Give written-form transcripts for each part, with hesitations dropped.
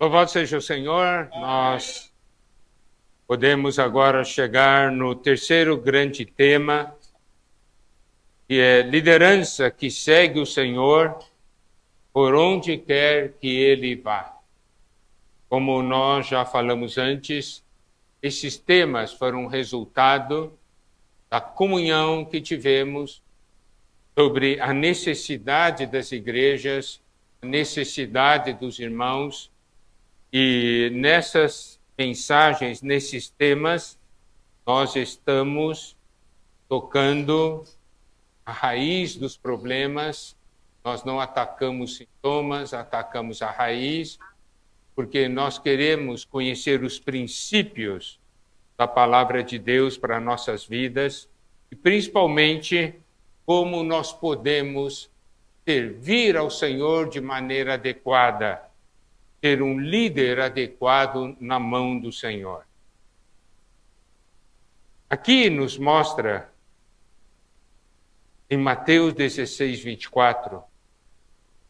Louvado seja o Senhor, nós podemos agora chegar no terceiro grande tema, que é liderança que segue o Senhor por onde quer que ele vá. Como nós já falamos antes, esses temas foram resultado da comunhão que tivemos sobre a necessidade das igrejas, a necessidade dos irmãos. E nessas mensagens, nesses temas, nós estamos tocando a raiz dos problemas. Nós não atacamos sintomas, atacamos a raiz, porque nós queremos conhecer os princípios da palavra de Deus para nossas vidas e principalmente como nós podemos servir ao Senhor de maneira adequada, ter um líder adequado na mão do Senhor. Aqui nos mostra, em Mateus 16, 24,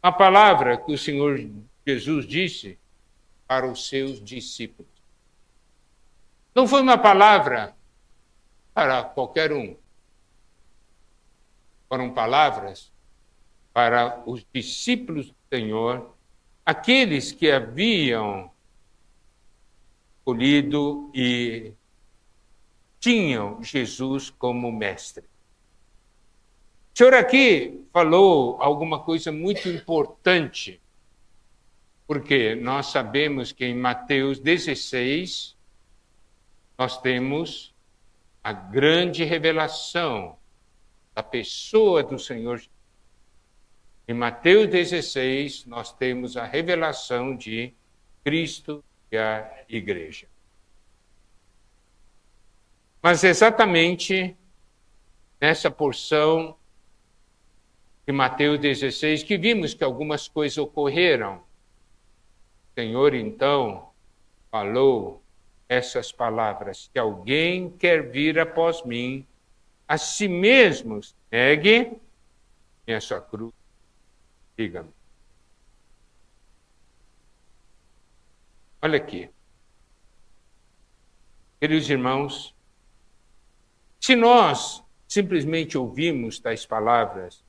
a palavra que o Senhor Jesus disse para os seus discípulos. Não foi uma palavra para qualquer um. Foram palavras para os discípulos do Senhor, aqueles que haviam escolhido e tinham Jesus como mestre. O Senhor aqui falou alguma coisa muito importante, porque nós sabemos que em Mateus 16 nós temos a grande revelação da pessoa do Senhor Jesus. Em Mateus 16, nós temos a revelação de Cristo e a igreja. Mas exatamente nessa porção de Mateus 16, que vimos que algumas coisas ocorreram, o Senhor então falou essas palavras: se alguém quer vir após mim, a si mesmo negue a sua cruz. Diga-me. Olha aqui. Queridos irmãos, se nós simplesmente ouvimos tais palavras,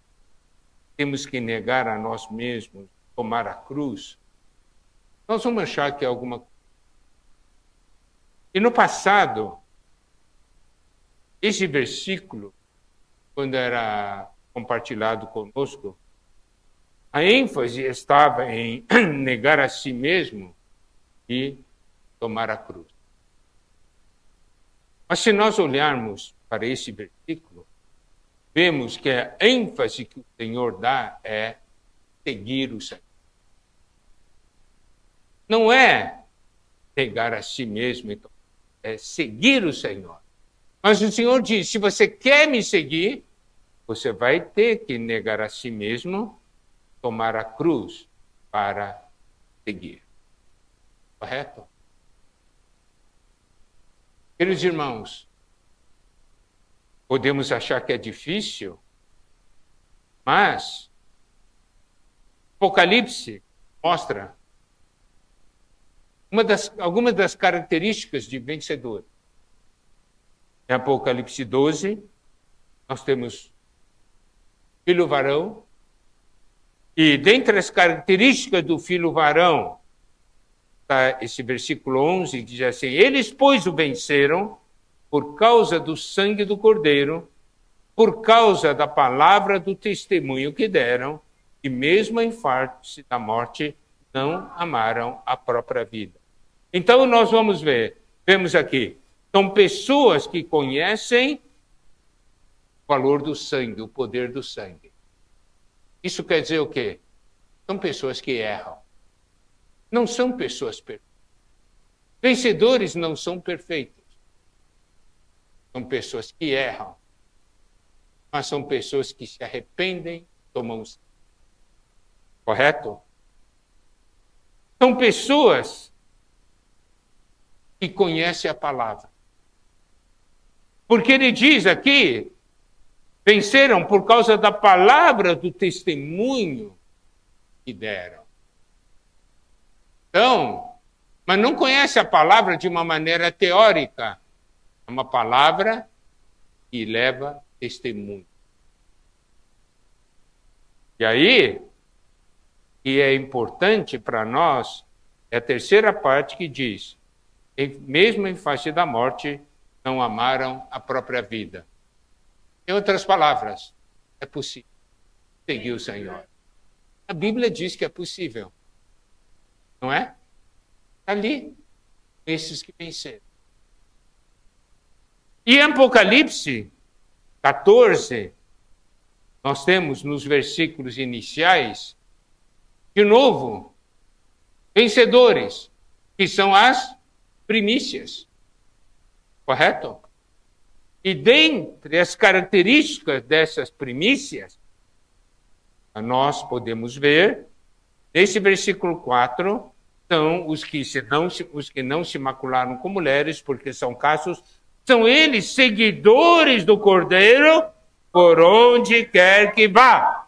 temos que negar a nós mesmos, tomar a cruz, nós vamos achar que é alguma coisa. E no passado, esse versículo, quando era compartilhado conosco, a ênfase estava em negar a si mesmo e tomar a cruz. Mas se nós olharmos para esse versículo, vemos que a ênfase que o Senhor dá é seguir o Senhor. Não é negar a si mesmo, é seguir o Senhor. Mas o Senhor diz: se você quer me seguir, você vai ter que negar a si mesmo, tomar a cruz para seguir. Correto? Queridos irmãos, podemos achar que é difícil, mas Apocalipse mostra algumas das características de vencedor. Em Apocalipse 12, nós temos filho varão, e dentre as características do filho varão, está esse versículo 11, que diz assim: eles, pois, o venceram por causa do sangue do Cordeiro, por causa da palavra do testemunho que deram, e mesmo em face da morte, não amaram a própria vida. Então nós vemos aqui, são pessoas que conhecem o valor do sangue, o poder do sangue. Isso quer dizer o quê? São pessoas que erram. Não são pessoas perfeitas. Vencedores não são perfeitos. São pessoas que erram. Mas são pessoas que se arrependem, tomam o sangue. Correto? São pessoas que conhecem a palavra. Porque ele diz aqui, venceram por causa da palavra do testemunho que deram. Então, mas não conhece a palavra de uma maneira teórica. É uma palavra que leva testemunho. E aí, que é importante para nós, é a terceira parte que diz, mesmo em face da morte, não amaram a própria vida. Em outras palavras, é possível seguir o Senhor. A Bíblia diz que é possível. Não é? Está ali, esses que venceram. E em Apocalipse 14, nós temos nos versículos iniciais, de novo, vencedores, que são as primícias. Correto? E dentre as características dessas primícias, nós podemos ver, nesse versículo 4, são os que não se macularam com mulheres, porque são são eles seguidores do Cordeiro, por onde quer que vá.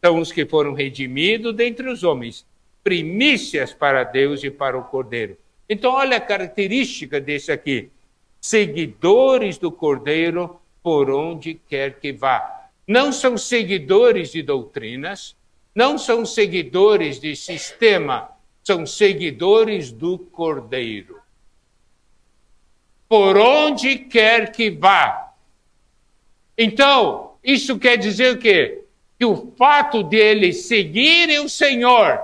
São os que foram redimidos dentre os homens, primícias para Deus e para o Cordeiro. Então, olha a característica desse aqui. Seguidores do Cordeiro, por onde quer que vá. Não são seguidores de doutrinas, não são seguidores de sistema, são seguidores do Cordeiro. Por onde quer que vá. Então, isso quer dizer o quê? Que o fato deles seguirem o Senhor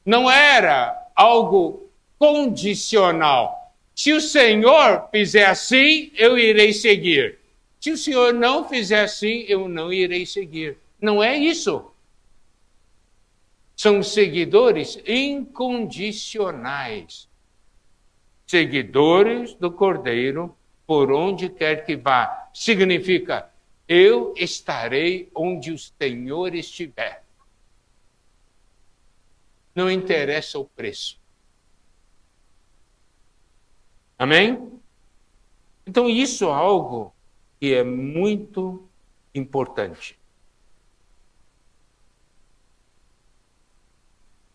não era algo condicional. Se o Senhor fizer assim, eu irei seguir. Se o Senhor não fizer assim, eu não irei seguir. Não é isso. São seguidores incondicionais. Seguidores do Cordeiro, por onde quer que vá. Significa, eu estarei onde o Senhor estiver. Não interessa o preço. Amém? Então, isso é algo que é muito importante.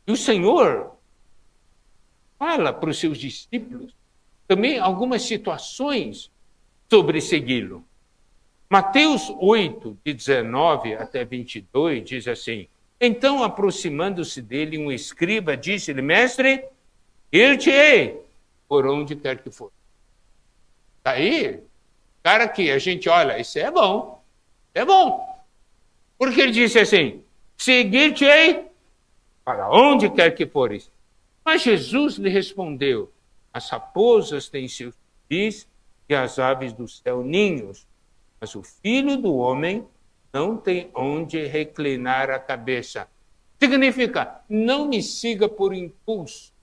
E o Senhor fala para os seus discípulos também algumas situações sobre segui-lo. Mateus 8, de 19 até 22, diz assim, então, aproximando-se dele, um escriba disse-lhe, mestre, ir-te-ei por onde quer que for. Daí, cara que a gente olha, isso é bom, Porque ele disse assim, seguir-te-ei para onde quer que fores. Mas Jesus lhe respondeu, as raposas têm seus nidos e as aves do céu ninhos, mas o Filho do Homem não tem onde reclinar a cabeça. Significa, não me siga por impulso.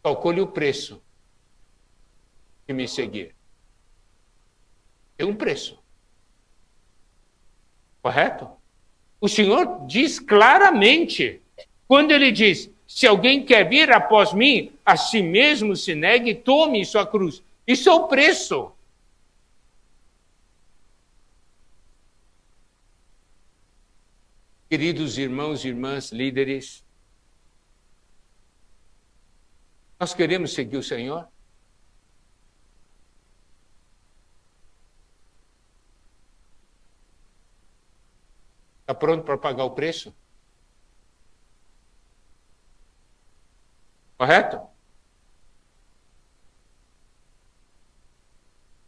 Calcule o preço de me seguir. Tem um preço. Correto? O Senhor diz claramente, quando ele diz, se alguém quer vir após mim, a si mesmo se negue e tome sua cruz. Isso é o preço. Queridos irmãos e irmãs, líderes, nós queremos seguir o Senhor? Está pronto para pagar o preço? Correto?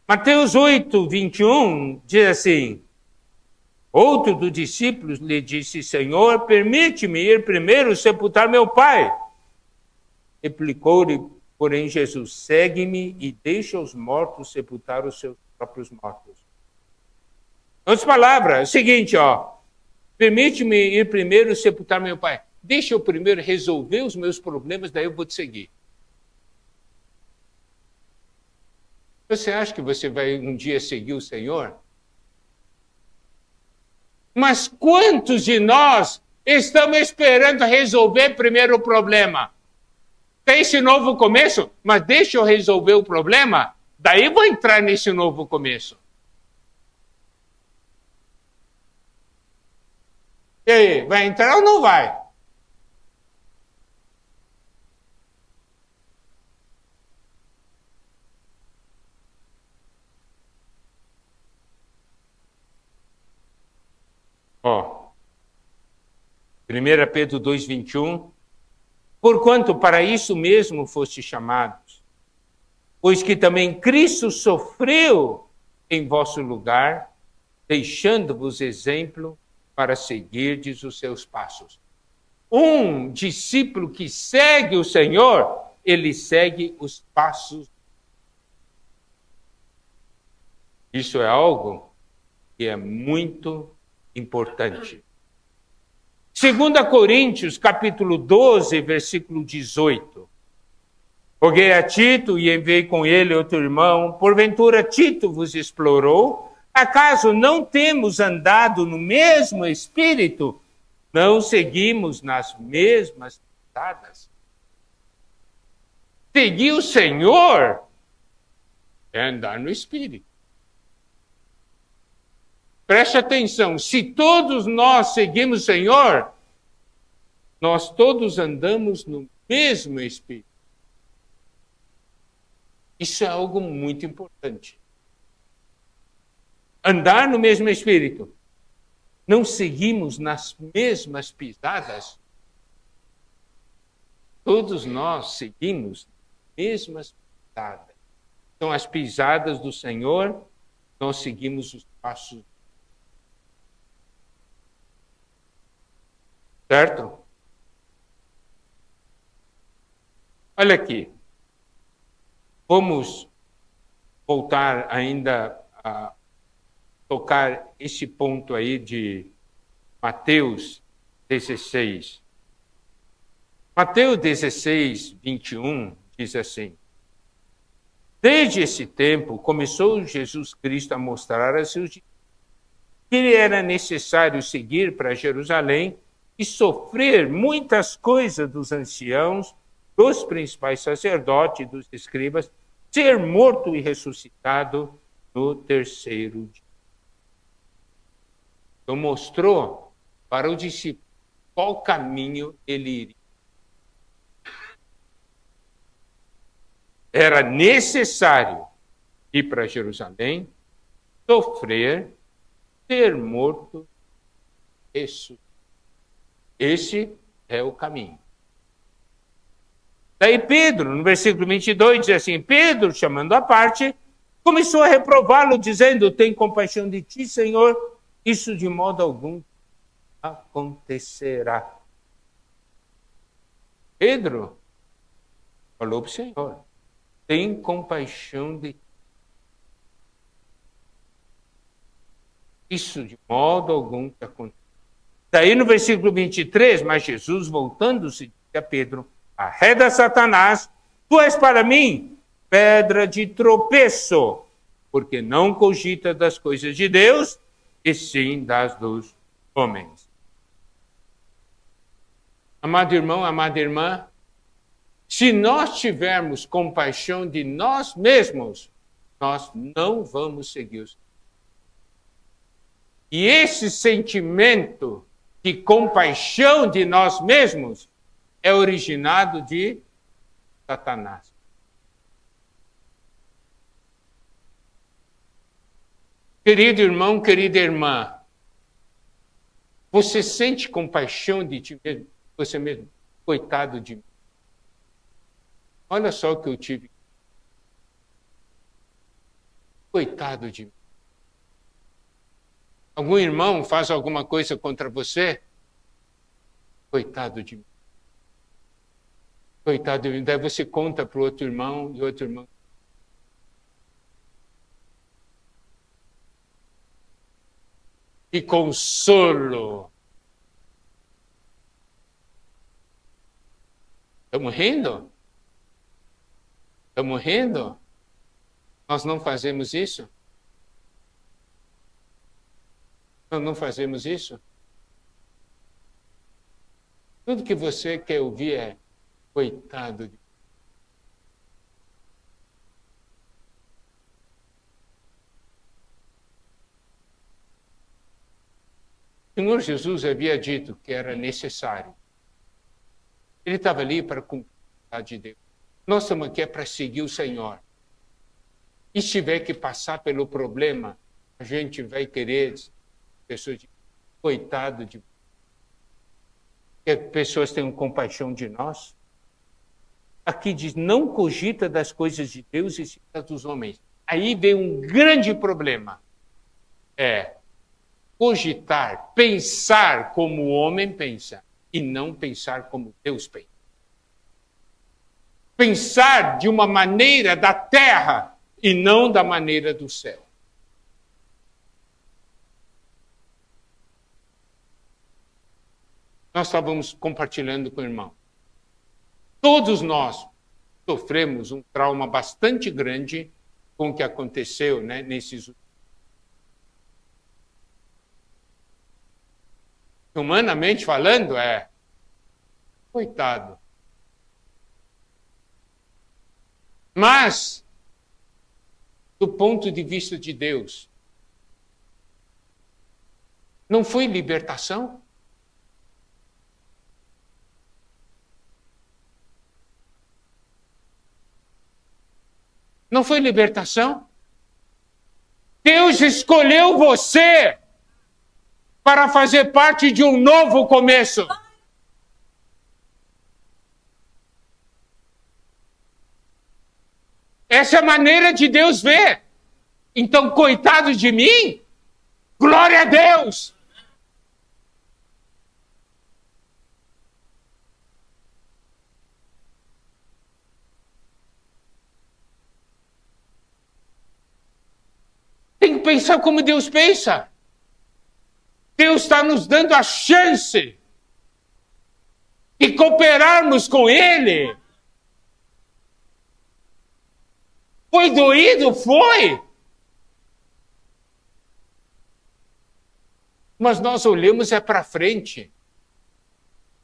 Mateus 8, 21 diz assim, outro dos discípulos lhe disse, Senhor, permite-me ir primeiro sepultar meu pai. Replicou-lhe, porém, Jesus, segue-me e deixa os mortos sepultar os seus próprios mortos. Em outras palavras, é o seguinte, permite-me ir primeiro sepultar meu pai. Deixa eu primeiro resolver os meus problemas, daí eu vou te seguir. Você acha que você vai um dia seguir o Senhor? Mas quantos de nós estamos esperando resolver primeiro o problema? Tem esse novo começo, mas deixa eu resolver o problema, daí vou entrar nesse novo começo. E aí, vai entrar ou não vai? Ó, 1 Pedro 2,21. Porquanto para isso mesmo foste chamados, pois que também Cristo sofreu em vosso lugar, deixando-vos exemplo para seguirdes os seus passos. Um discípulo que segue o Senhor, ele segue os passos. Isso é algo que é muito importante. 2 Coríntios, capítulo 12, versículo 18. Roguei a Tito e enviei com ele outro irmão. Porventura Tito vos explorou? Acaso não temos andado no mesmo espírito? Não seguimos nas mesmas pisadas? Seguir o Senhor é andar no espírito. Preste atenção, se todos nós seguimos o Senhor, nós todos andamos no mesmo espírito. Isso é algo muito importante. Andar no mesmo espírito. Não seguimos nas mesmas pisadas. Todos nós seguimos nas mesmas pisadas. Então, as pisadas do Senhor, nós seguimos os passos. Certo? Olha aqui. Vamos voltar ainda a tocar esse ponto aí de Mateus 16. Mateus 16, 21 diz assim: desde esse tempo começou Jesus Cristo a mostrar a seus discípulos que lhe era necessário seguir para Jerusalém e sofrer muitas coisas dos anciãos, dos principais sacerdotes e dos escribas, ser morto e ressuscitado no terceiro dia. Então mostrou para o discípulo qual caminho ele iria. Era necessário ir para Jerusalém, sofrer, ser morto, ressuscitar. Esse é o caminho. Daí Pedro, no versículo 22, diz assim: Pedro, chamando à parte, começou a reprová-lo, dizendo: tem compaixão de ti, Senhor, isso de modo algum acontecerá. Pedro falou para o Senhor: tem compaixão de ti. Isso de modo algum acontecerá. Daí no versículo 23, mas Jesus, voltando-se, disse a Pedro: arreda, Satanás, tu és para mim pedra de tropeço, porque não cogita das coisas de Deus, e sim das dos homens. Amado irmão, amada irmã, se nós tivermos compaixão de nós mesmos, nós não vamos seguir os. E esse sentimento de compaixão de nós mesmos é originado de Satanás. Querido irmão, querida irmã, você sente compaixão de ti mesmo, você mesmo? Coitado de mim. Olha só o que eu tive. Coitado de mim. Algum irmão faz alguma coisa contra você? Coitado de mim. Coitado de mim. Daí você conta para o outro irmão e outro irmão. Que consolo. Estamos rindo? Estamos rindo? Nós não fazemos isso? Nós não fazemos isso? Tudo que você quer ouvir é coitado de. O Senhor Jesus havia dito que era necessário. Ele estava ali para cumprir a vontade de Deus. Nós estamos aqui para seguir o Senhor. E se tiver que passar pelo problema, a gente vai querer pessoas de. Coitado de que as pessoas tenham compaixão de nós. Aqui diz, não cogita das coisas de Deus e sim das dos homens. Aí vem um grande problema. É cogitar, pensar como o homem pensa e não pensar como Deus pensa. Pensar de uma maneira da terra e não da maneira do céu. Nós estávamos compartilhando com o irmão. Todos nós sofremos um trauma bastante grande com o que aconteceu, né, nesses. Humanamente falando, coitado. Mas, do ponto de vista de Deus, não foi libertação? Não foi libertação? Deus escolheu você para fazer parte de um novo começo. Essa é a maneira de Deus ver. Então, coitado de mim, glória a Deus. Tem que pensar como Deus pensa. Deus está nos dando a chance de cooperarmos com Ele. Foi doído? Foi. Mas nós olhamos para frente.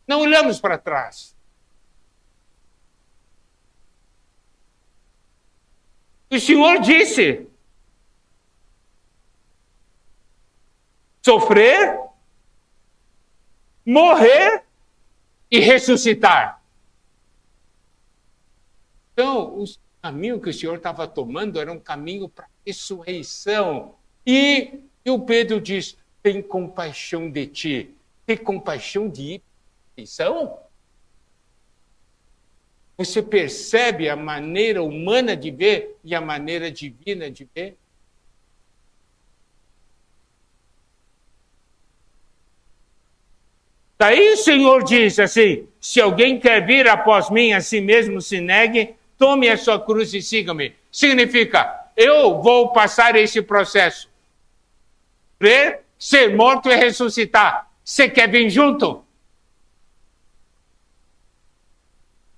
Não olhamos para trás. O Senhor disse: sofrer, morrer e ressuscitar. Então, o caminho que o Senhor estava tomando era um caminho para a ressurreição. E o Pedro diz, tem compaixão de ti. Tem compaixão de ir para a ressurreição? Você percebe a maneira humana de ver e a maneira divina de ver? Daí o Senhor diz assim, se alguém quer vir após mim, a si mesmo se negue, tome a sua cruz e siga-me. Significa, eu vou passar esse processo. Crer, ser morto e ressuscitar. Você quer vir junto?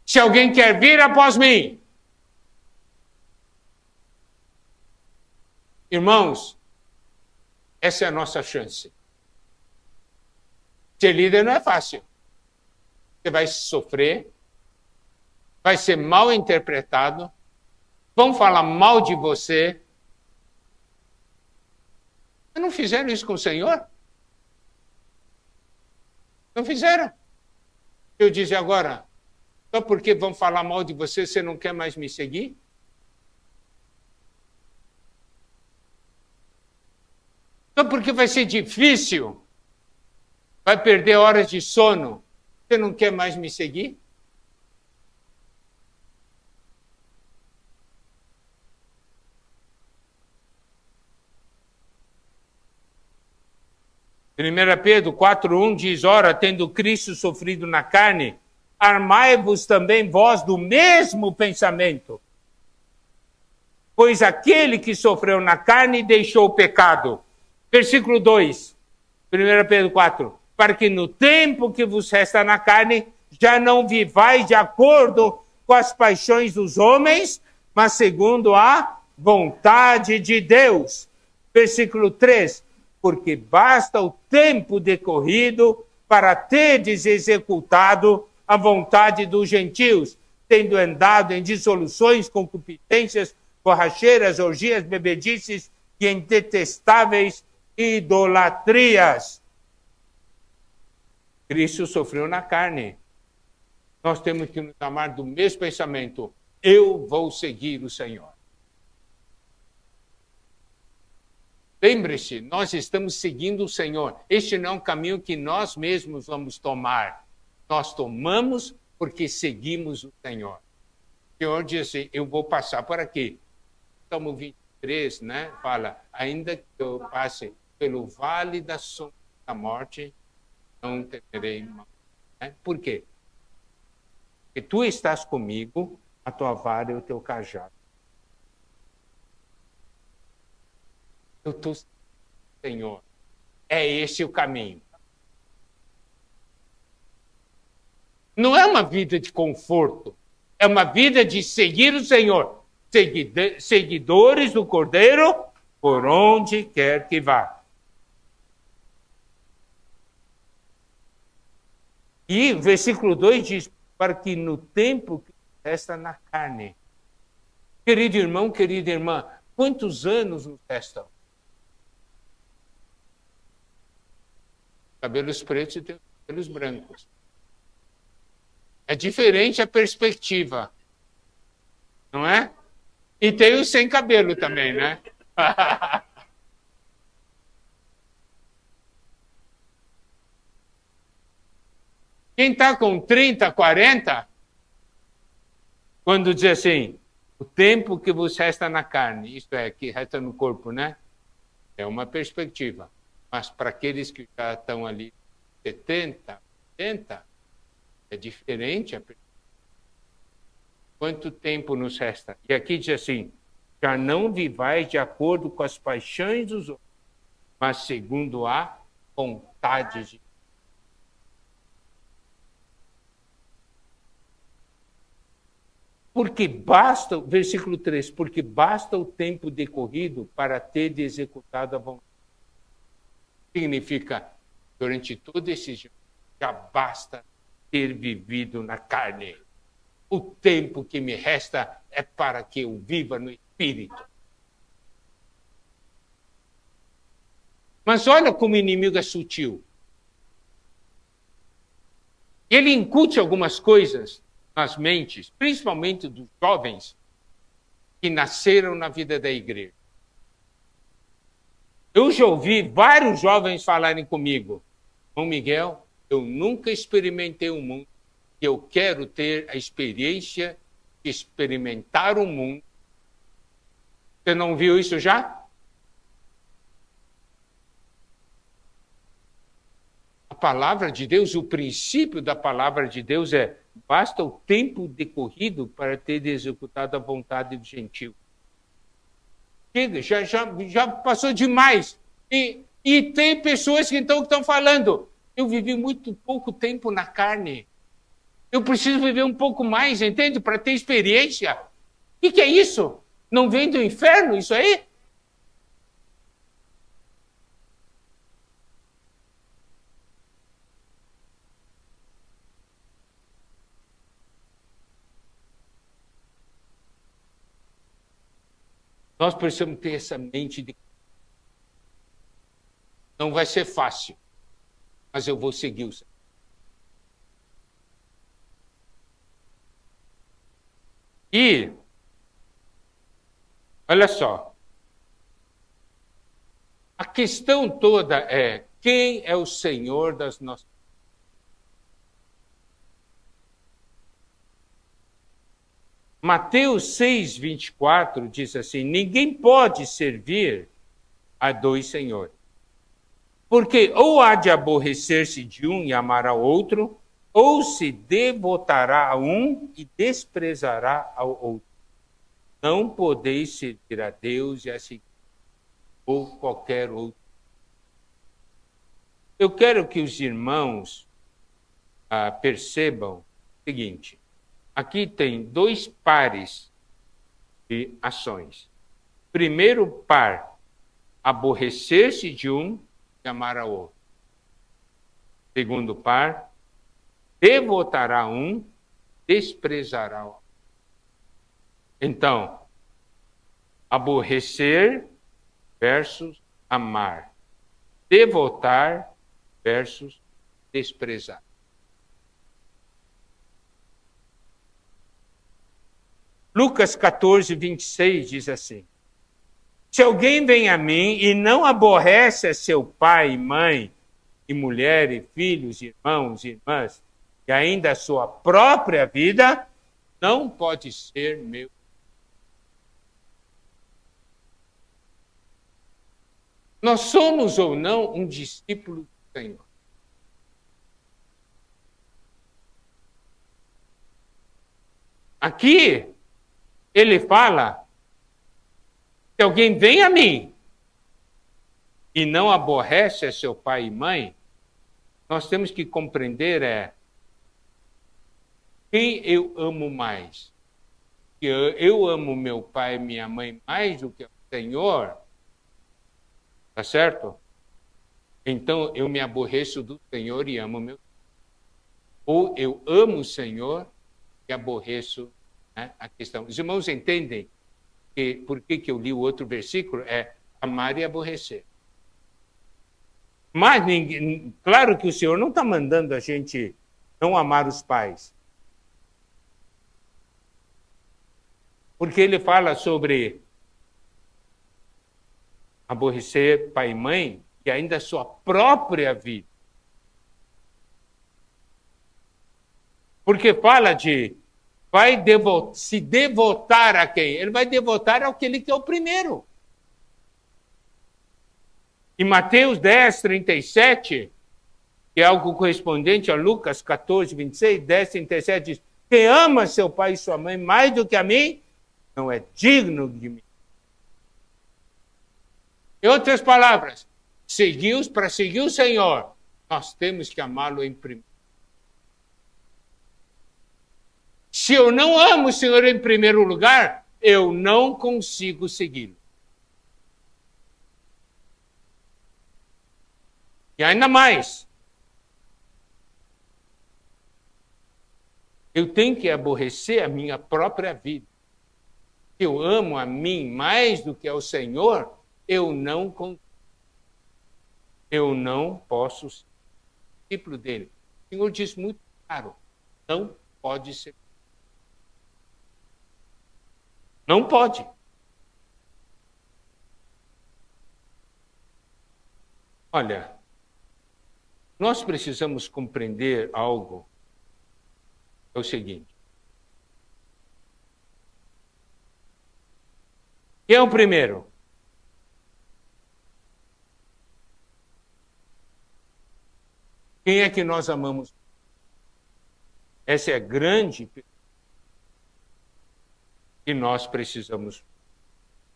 Se alguém quer vir após mim. Irmãos, essa é a nossa chance. Ser líder não é fácil. Você vai sofrer, vai ser mal interpretado, vão falar mal de você. Mas não fizeram isso com o Senhor? Não fizeram. Eu disse agora, só porque vão falar mal de você, você não quer mais me seguir? Só porque vai ser difícil, vai perder horas de sono, você não quer mais me seguir? Primeira Pedro 4:1 diz, ora, tendo Cristo sofrido na carne, armai-vos também vós do mesmo pensamento. Pois aquele que sofreu na carne deixou o pecado. Versículo 2, 1 Pedro 4. Para que no tempo que vos resta na carne, já não vivais de acordo com as paixões dos homens, mas segundo a vontade de Deus. Versículo 3. Porque basta o tempo decorrido para terdes executado a vontade dos gentios, tendo andado em dissoluções, concupiscências, borracheiras, orgias, bebedices e em detestáveis idolatrias. Cristo sofreu na carne. Nós temos que nos amar do mesmo pensamento. Eu vou seguir o Senhor. Lembre-se, nós estamos seguindo o Senhor. Este não é um caminho que nós mesmos vamos tomar. Nós tomamos porque seguimos o Senhor. O Senhor diz assim, eu vou passar por aqui. Salmo 23, né? Fala, ainda que eu passe pelo vale da sombra da morte, não temerei mal. Né? Por quê? Porque tu estás comigo, a tua vara e o teu cajado. Eu estou, Senhor. É esse o caminho. Não é uma vida de conforto. É uma vida de seguir o Senhor. Seguidores do Cordeiro, por onde quer que vá. E versículo 2 diz, para que no tempo que resta na carne. Querido irmão, querida irmã, quantos anos nos restam? Cabelos pretos e cabelos brancos. É diferente a perspectiva, não é? E tem os sem cabelo também, né? Quem está com 30, 40, quando diz assim, o tempo que vos resta na carne, isto é, que resta no corpo, né? É uma perspectiva. Mas para aqueles que já estão ali 70, 80, é diferente a perspectiva. Quanto tempo nos resta? E aqui diz assim, já não vivais de acordo com as paixões dos outros, mas segundo a vontade de Deus. Porque basta, versículo 3, porque basta o tempo decorrido para ter executado a vontade. Significa, durante todo esse dia, já basta ter vivido na carne. O tempo que me resta é para que eu viva no Espírito. Mas olha como o inimigo é sutil. Ele incute algumas coisas nas mentes, principalmente dos jovens que nasceram na vida da igreja. Eu já ouvi vários jovens falarem comigo, irmão Miguel, eu nunca experimentei o mundo, e eu quero ter a experiência de experimentar o mundo. Você não viu isso já? A palavra de Deus, o princípio da palavra de Deus é basta o tempo decorrido para ter executado a vontade do gentil. Chega, já passou demais. E tem pessoas que estão falando, eu vivi muito pouco tempo na carne. Eu preciso viver um pouco mais, entende? Para ter experiência. O que é isso? Não vem do inferno isso aí? Nós precisamos ter essa mente de... Não vai ser fácil, mas eu vou seguir o Senhor. E, olha só, a questão toda é quem é o Senhor das nossas vidas? Mateus 6, 24 diz assim, ninguém pode servir a dois senhores, porque ou há de aborrecer-se de um e amar ao outro, ou se devotará a um e desprezará ao outro. Não podeis servir a Deus e a seguir, ou qualquer outro. Eu quero que os irmãos percebam o seguinte, aqui tem dois pares de ações. Primeiro par, aborrecer-se de um e amar ao outro. Segundo par, devotará um, desprezará o outro. Então, aborrecer versus amar. Devotar versus desprezar. Lucas 14, 26 diz assim, Se alguém vem a mim e não aborrece a seu pai e mãe, e mulher, e filhos, irmãos e irmãs, e ainda a sua própria vida, não pode ser meu. Nós somos ou não um discípulo do Senhor. Aqui, ele fala, se alguém vem a mim e não aborrece a seu pai e mãe, nós temos que compreender quem eu amo mais. Eu amo meu pai e minha mãe mais do que o Senhor, tá certo? Então eu me aborreço do Senhor e amo meu. Ou eu amo o Senhor e aborreço, né, a questão. Os irmãos entendem que por que eu li o outro versículo? É amar e aborrecer. Mas, claro que o Senhor não está mandando a gente não amar os pais. Porque ele fala sobre aborrecer pai e mãe e ainda a sua própria vida. Porque fala de se devotar a quem? Ele vai devotar àquele que é o primeiro. Em Mateus 10, 37, que é algo correspondente a Lucas 14, 26, 10, 37, diz, quem ama seu pai e sua mãe mais do que a mim, não é digno de mim. Em outras palavras, para seguir o Senhor, nós temos que amá-lo em primeiro. Se eu não amo o Senhor em primeiro lugar, eu não consigo segui-lo. E ainda mais, eu tenho que aborrecer a minha própria vida. Se eu amo a mim mais do que ao Senhor, eu não posso ser discípulo dele. O Senhor diz muito claro, não pode ser. Não pode. Olha, nós precisamos compreender algo. É o seguinte. Quem é o primeiro? Quem é que nós amamos? Essa é a grande pergunta que nós precisamos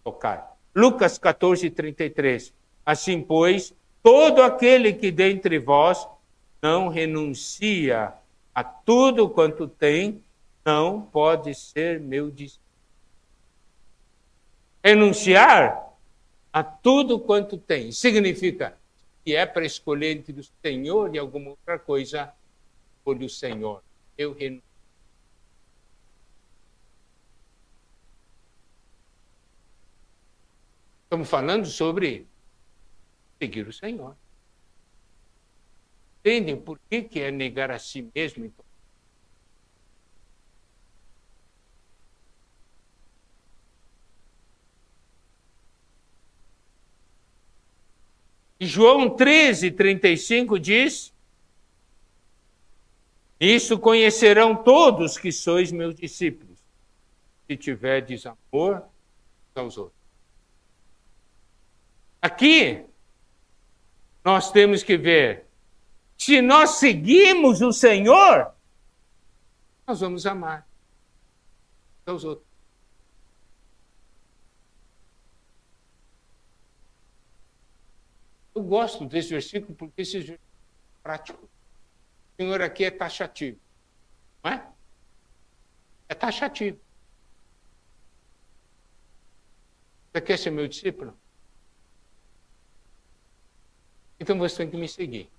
tocar. Lucas 14, 33. Assim, pois, todo aquele que dentre vós não renuncia a tudo quanto tem, não pode ser meu discípulo. Renunciar a tudo quanto tem significa que é para escolher entre o Senhor e alguma outra coisa, escolhe o Senhor. Eu renuncio. Estamos falando sobre seguir o Senhor. Entendem por que é negar a si mesmo? Então? E João 13, 35 diz, isso conhecerão todos que sois meus discípulos, se tiverdes amor aos outros. Aqui, nós temos que ver, se nós seguimos o Senhor, nós vamos amar aos outros. Eu gosto desse versículo porque esse versículo é prático. O Senhor aqui é taxativo, não é? É taxativo. Você quer ser meu discípulo? Então você tem que me seguir.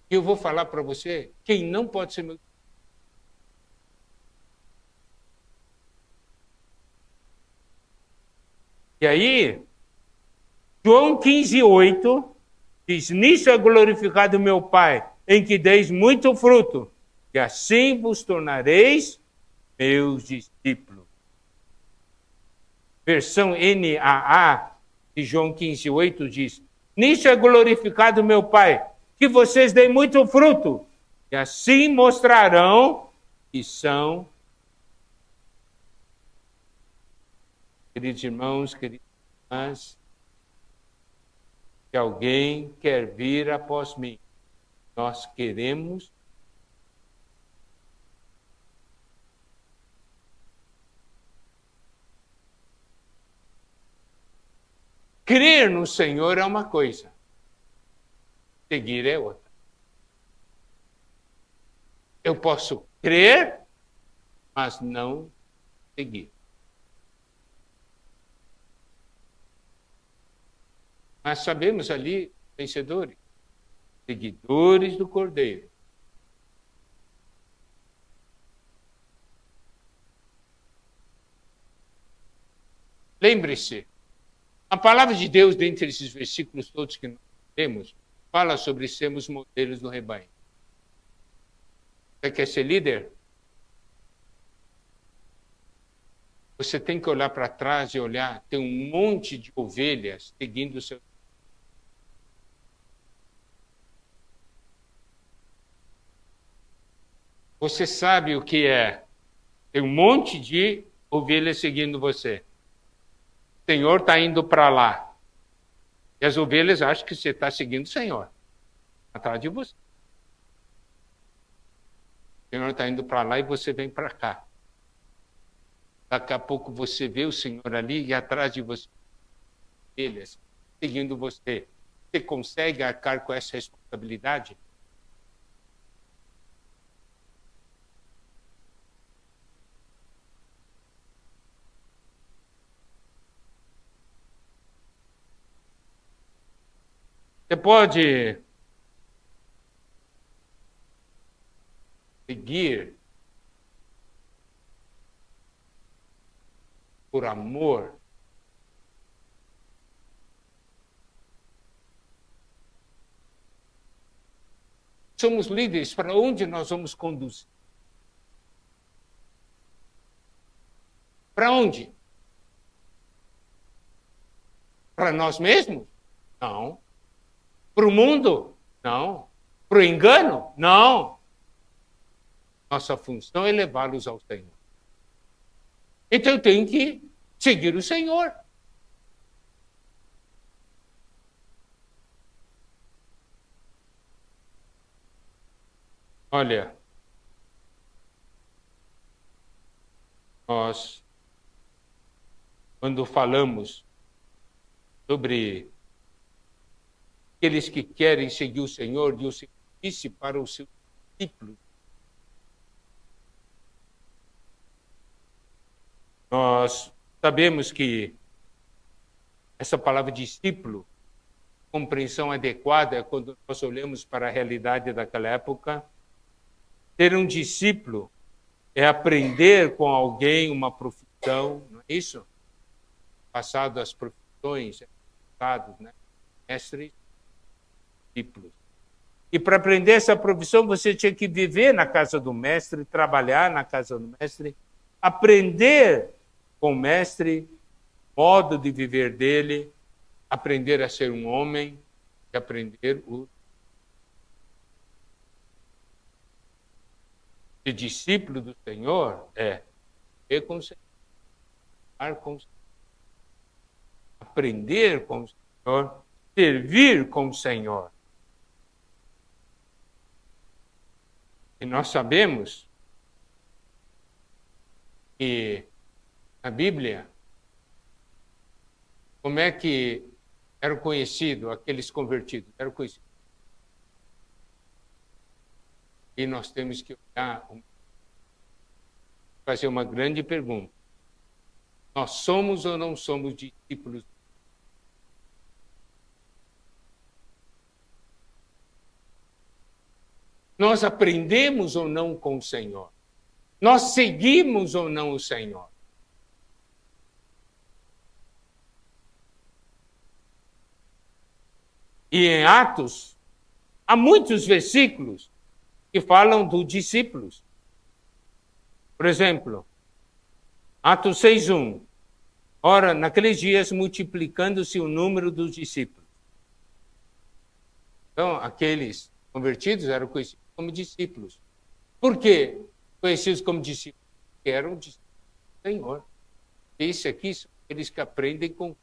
E eu vou falar para você quem não pode ser meu discípulo. E aí, João 15, 8 diz, nisso é glorificado meu Pai, em que deis muito fruto, e assim vos tornareis meus discípulos. versão NAA de João 15:8 diz: nisso é glorificado meu Pai, que vocês deem muito fruto, e assim mostrarão que são. Queridos irmãos, queridas irmãs, se alguém quer vir após mim, nós queremos crer no Senhor é uma coisa, seguir é outra. Eu posso crer, mas não seguir. Mas sabemos ali, vencedores, seguidores do Cordeiro. Lembre-se, a palavra de Deus, dentre esses versículos todos que nós temos, fala sobre sermos modelos do rebanho. Você quer ser líder? Você tem que olhar para trás e olhar, tem um monte de ovelhas seguindo o seu. Você sabe o que é? Tem um monte de ovelhas seguindo você. O Senhor está indo para lá. E as ovelhas acham que você está seguindo o Senhor. Atrás de você. O Senhor está indo para lá e você vem para cá. Daqui a pouco você vê o Senhor ali e atrás de você, ovelhas seguindo você. Você consegue arcar com essa responsabilidade? Você pode seguir por amor. Somos líderes, para onde nós vamos conduzir? Para onde? Para nós mesmos? Não. Para o mundo? Não. Para o engano? Não. Nossa função é levá-los ao Senhor. Então eu tenho que seguir o Senhor. Olha, nós, quando falamos sobre aqueles que querem seguir o Senhor, Deus disse para os seus discípulos. Nós sabemos que essa palavra discípulo, compreensão adequada, é quando nós olhamos para a realidade daquela época. Ter um discípulo é aprender com alguém uma profissão, não é isso? Passado as profissões, né? Mestres, discípulos. E para aprender essa profissão, você tinha que viver na casa do mestre, trabalhar na casa do mestre, aprender com o mestre, modo de viver dele, aprender a ser um homem e aprender o ser discípulo do Senhor é viver com o Senhor, com o Senhor, aprender com o Senhor, servir com o Senhor. E nós sabemos que na Bíblia, como é que eram conhecidos aqueles convertidos? Eram conhecidos. E nós temos que olhar, fazer uma grande pergunta. Nós somos ou não somos discípulos? Nós aprendemos ou não com o Senhor? Nós seguimos ou não o Senhor? E em Atos, há muitos versículos que falam dos discípulos. Por exemplo, Atos 6:1. Ora, naqueles dias, multiplicando-se o número dos discípulos. Então, aqueles convertidos eram conhecidos como discípulos. Por quê conhecidos como discípulos? Porque eram discípulos do Senhor. Esse aqui são aqueles que aprendem com...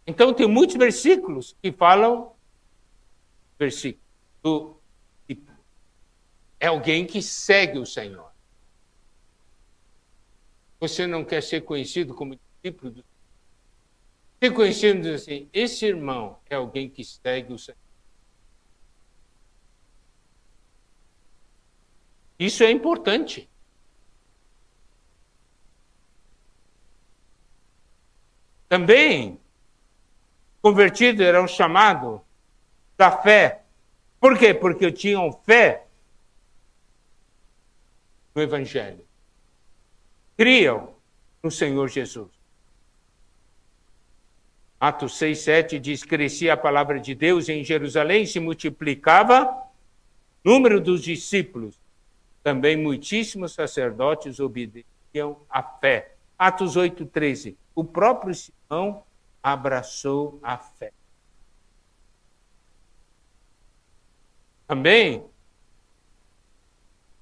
Então, tem muitos versículos que falam... Versículo do discípulo. É alguém que segue o Senhor. Você não quer ser conhecido como discípulo do Senhor? Ser conhecido assim, esse irmão é alguém que segue o Senhor. Isso é importante. Também, convertidos eram chamados da fé. Por quê? Porque tinham fé no Evangelho. Criam no Senhor Jesus. Atos 6, 7 diz, crescia a palavra de Deus em Jerusalém, se multiplicava o número dos discípulos. Também muitíssimos sacerdotes obedeciam à fé. Atos 8, 13. O próprio Simão abraçou a fé. Também,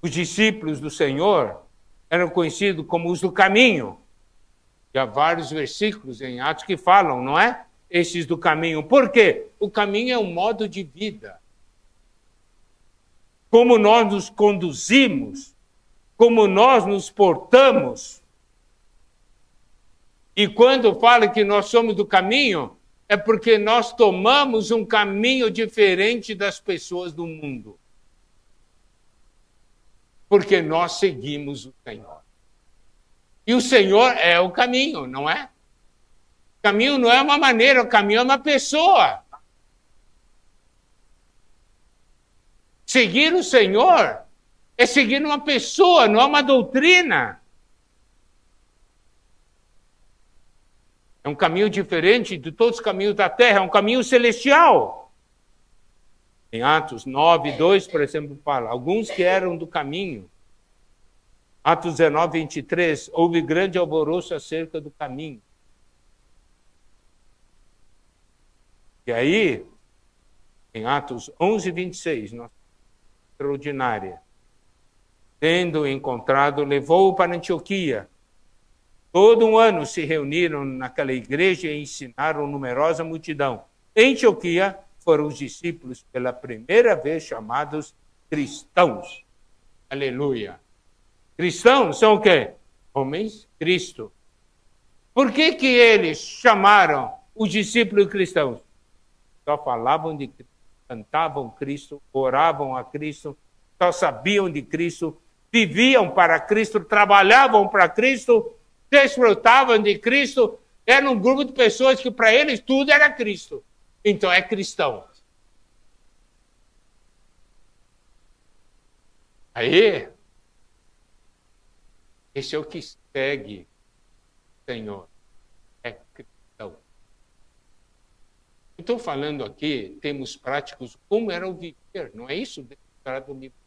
os discípulos do Senhor eram conhecidos como os do caminho. E há vários versículos em Atos que falam, não é? Esses do caminho. Por quê? O caminho é um modo de vida. Como nós nos conduzimos, como nós nos portamos. E quando fala que nós somos do caminho, é porque nós tomamos um caminho diferente das pessoas do mundo. Porque nós seguimos o Senhor. E o Senhor é o caminho, não é? O caminho não é uma maneira, o caminho é uma pessoa. Seguir o Senhor é seguir uma pessoa, não é uma doutrina. É um caminho diferente de todos os caminhos da terra, é um caminho celestial. Em Atos 9, 2, por exemplo, fala, alguns que eram do caminho. Atos 19, 23, houve grande alvoroço acerca do caminho. E aí, em Atos 11, 26, nossa extraordinária, tendo encontrado, levou-o para Antioquia. Todo um ano se reuniram naquela igreja e ensinaram numerosa multidão. Em Antioquia foram os discípulos pela primeira vez chamados cristãos. Aleluia. Cristãos são o quê? Homens Cristo. Por que que eles chamaram os discípulos cristãos? Só falavam de Cristo, cantavam Cristo, oravam a Cristo, só sabiam de Cristo, viviam para Cristo, trabalhavam para Cristo, desfrutavam de Cristo. Era um grupo de pessoas que para eles tudo era Cristo. Então é cristão. Aí, esse é o que segue o Senhor. É cristão. Estou falando aqui, termos práticos, como era o viver. Não é isso demonstrado no livro.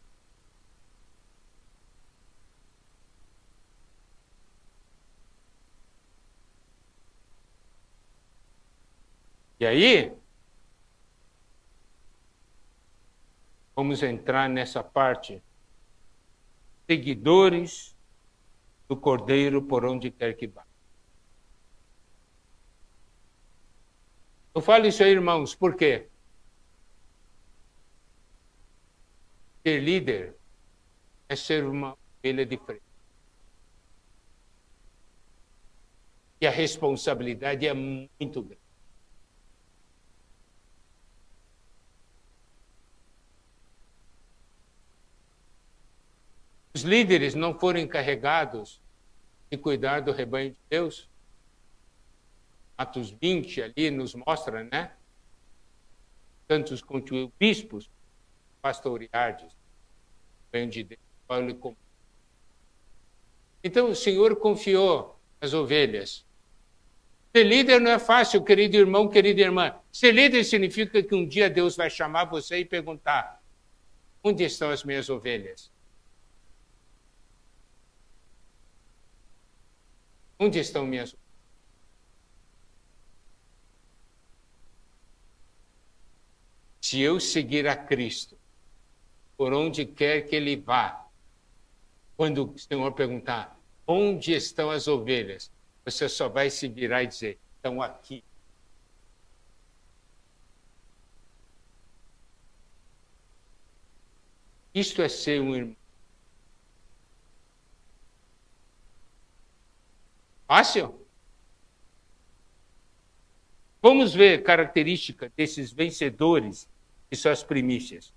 E aí, vamos entrar nessa parte. Seguidores do Cordeiro por onde quer que vá. Eu falo isso aí, irmãos, por quê? Ser líder é ser uma ovelha de frente. E a responsabilidade é muito grande. Os líderes não foram encarregados de cuidar do rebanho de Deus? Atos 20 ali nos mostra, né? Tantos quanto os bispos, pastoreardes, o rebanho de Deus, Paulo e como. Então o Senhor confiou as ovelhas. Ser líder não é fácil, querido irmão, querida irmã. Ser líder significa que um dia Deus vai chamar você e perguntar: onde estão as minhas ovelhas? Onde estão minhas ovelhas? Se eu seguir a Cristo, por onde quer que Ele vá, quando o Senhor perguntar, onde estão as ovelhas? Você só vai se virar e dizer, estão aqui. Isto é ser um irmão. Fácil? Vamos ver características desses vencedores que são as primícias.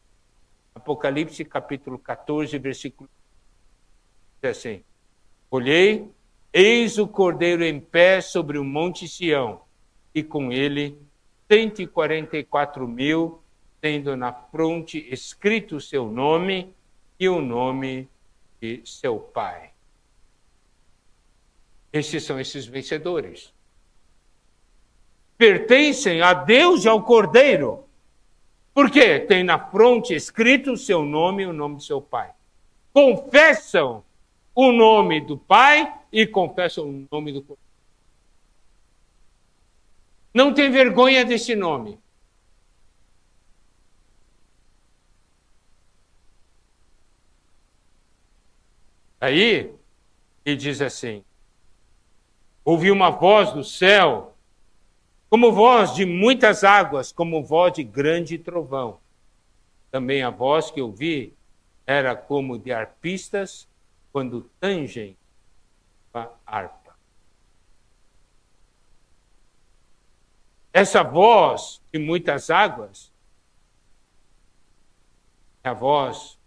Apocalipse capítulo 14, versículo 1. Diz assim, olhei, eis o Cordeiro em pé sobre o monte Sião, e com ele 144.000, tendo na fronte escrito o seu nome e o nome de seu Pai. Esses são esses vencedores. Pertencem a Deus e ao Cordeiro. Por quê? Tem na fronte escrito o seu nome e o nome de seu Pai. Confessam o nome do Pai e confessam o nome do Cordeiro. Não tem vergonha desse nome. Aí, ele diz assim, ouvi uma voz do céu, como voz de muitas águas, como voz de grande trovão. Também a voz que ouvi era como de arpistas quando tangem a harpa. Essa voz de muitas águas é a voz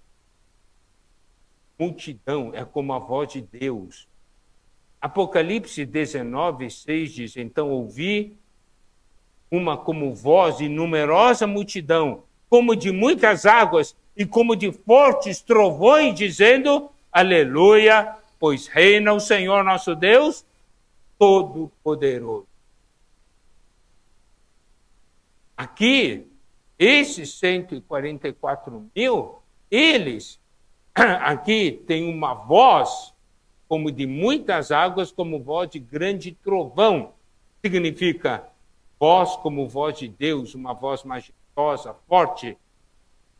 multidão, é como a voz de Deus. Apocalipse 19, 6 diz, então ouvi uma como voz de numerosa multidão, como de muitas águas e como de fortes trovões, dizendo, aleluia, pois reina o Senhor nosso Deus, Todo-Poderoso. Aqui, esses 144.000, eles, aqui tem uma voz, como de muitas águas, como voz de grande trovão. Significa voz como voz de Deus, uma voz majestosa, forte.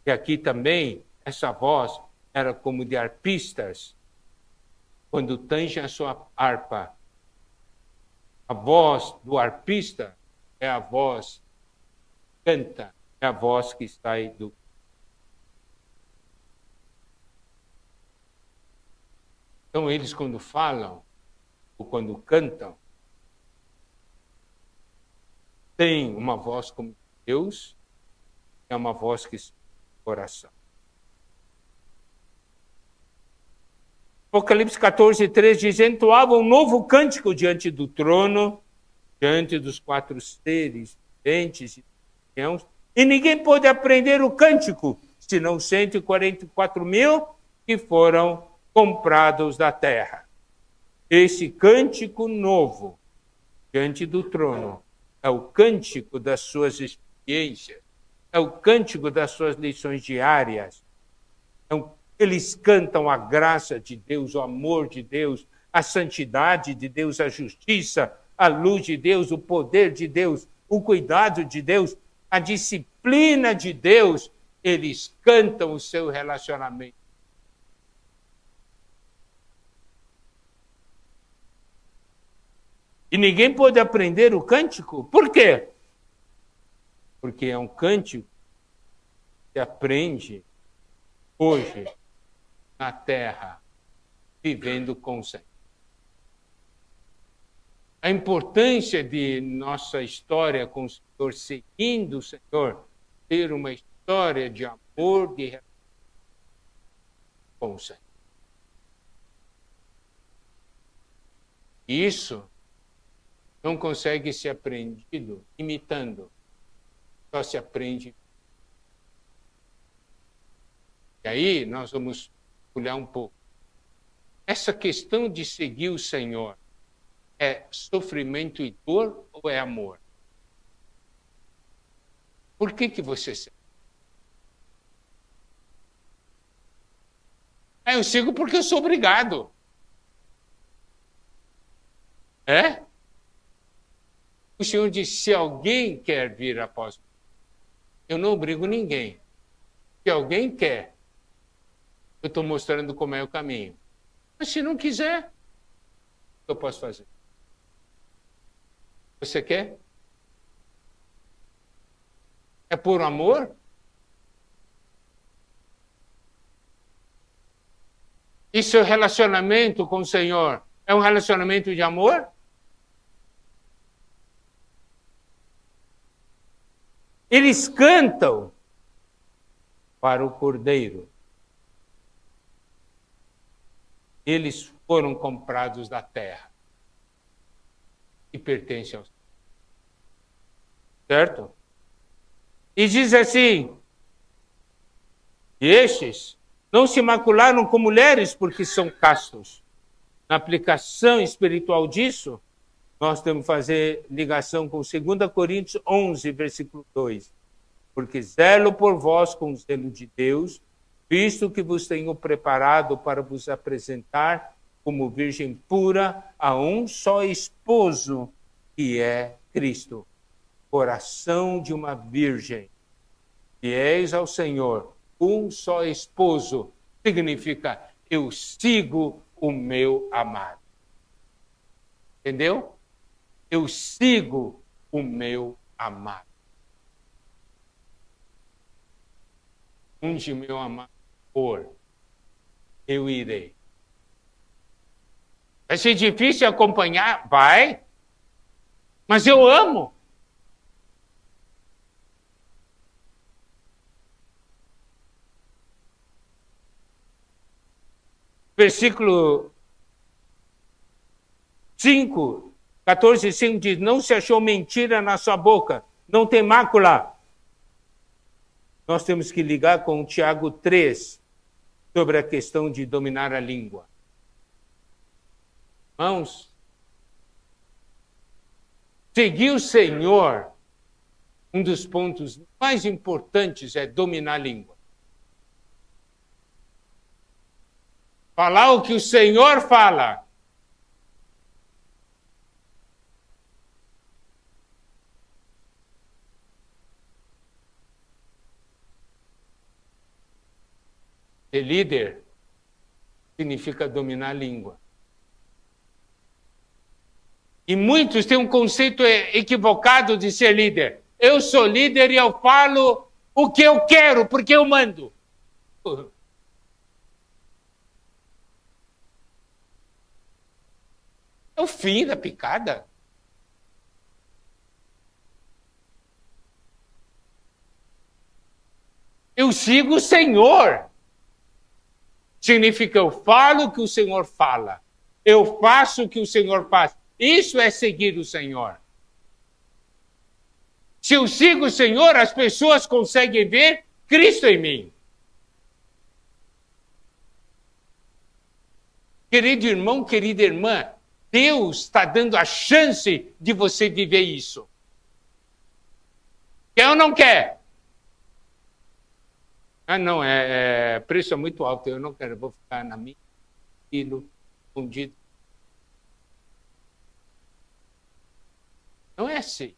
E aqui também, essa voz era como de arpistas, quando tangem a sua harpa. A voz do arpista é a voz que canta, é a voz que sai do... Então, eles quando falam, ou quando cantam, tem uma voz como Deus, é uma voz que sai do coração. Apocalipse 14, 3 diz, entoava um novo cântico diante do trono, diante dos 4 seres viventes e anciãos, e ninguém pôde aprender o cântico, senão 144.000 que foram comprados da terra. Esse cântico novo, diante do trono, é o cântico das suas experiências, é o cântico das suas lições diárias. Eles cantam a graça de Deus, o amor de Deus, a santidade de Deus, a justiça, a luz de Deus, o poder de Deus, o cuidado de Deus, a disciplina de Deus. Eles cantam o seu relacionamento. E ninguém pôde aprender o cântico. Por quê? Porque é um cântico que aprende hoje na terra, vivendo com o Senhor. A importância de nossa história com o Senhor, seguindo o Senhor, ter uma história de amor, de relação com o Senhor. Isso não consegue ser aprendido imitando, só se aprende. E aí nós vamos olhar um pouco. Essa questão de seguir o Senhor é sofrimento e dor ou é amor? Por que você segue? Eu sigo porque eu sou obrigado. É? O Senhor disse, se alguém quer vir após mim, eu não obrigo ninguém. Se alguém quer, eu estou mostrando como é o caminho. Mas se não quiser, o que eu posso fazer? Você quer? É por amor? E seu relacionamento com o Senhor é um relacionamento de amor? Eles cantam para o Cordeiro. Eles foram comprados da terra e pertencem ao Senhor. Certo? E diz assim, estes não se macularam com mulheres porque são castos. Na aplicação espiritual disso, nós temos que fazer ligação com 2 Coríntios 11, versículo 2. Porque zelo por vós com o zelo de Deus, visto que vos tenho preparado para vos apresentar como virgem pura a um só esposo, que é Cristo. Coração de uma virgem. Fiéis ao Senhor, um só esposo, significa eu sigo o meu amado. Entendeu? Eu sigo o meu amado. Onde meu amado for, eu irei. Vai ser difícil acompanhar? Vai. Mas eu amo. Versículo 5, 14, 5 diz, não se achou mentira na sua boca, não tem mácula. Nós temos que ligar com o Tiago 3, sobre a questão de dominar a língua. Irmãos, seguir o Senhor, um dos pontos mais importantes é dominar a língua. Falar o que o Senhor fala. Ser líder significa dominar a língua. E muitos têm um conceito equivocado de ser líder. Eu sou líder e eu falo o que eu quero, porque eu mando. É o fim da picada. Eu sigo o Senhor. Significa eu falo o que o Senhor fala. Eu faço o que o Senhor faz. Isso é seguir o Senhor. Se eu sigo o Senhor, as pessoas conseguem ver Cristo em mim. Querido irmão, querida irmã, Deus está dando a chance de você viver isso. Quer ou não quer? Ah, não, preço é muito alto, eu não quero, eu vou ficar na minha, escondido. Não é assim.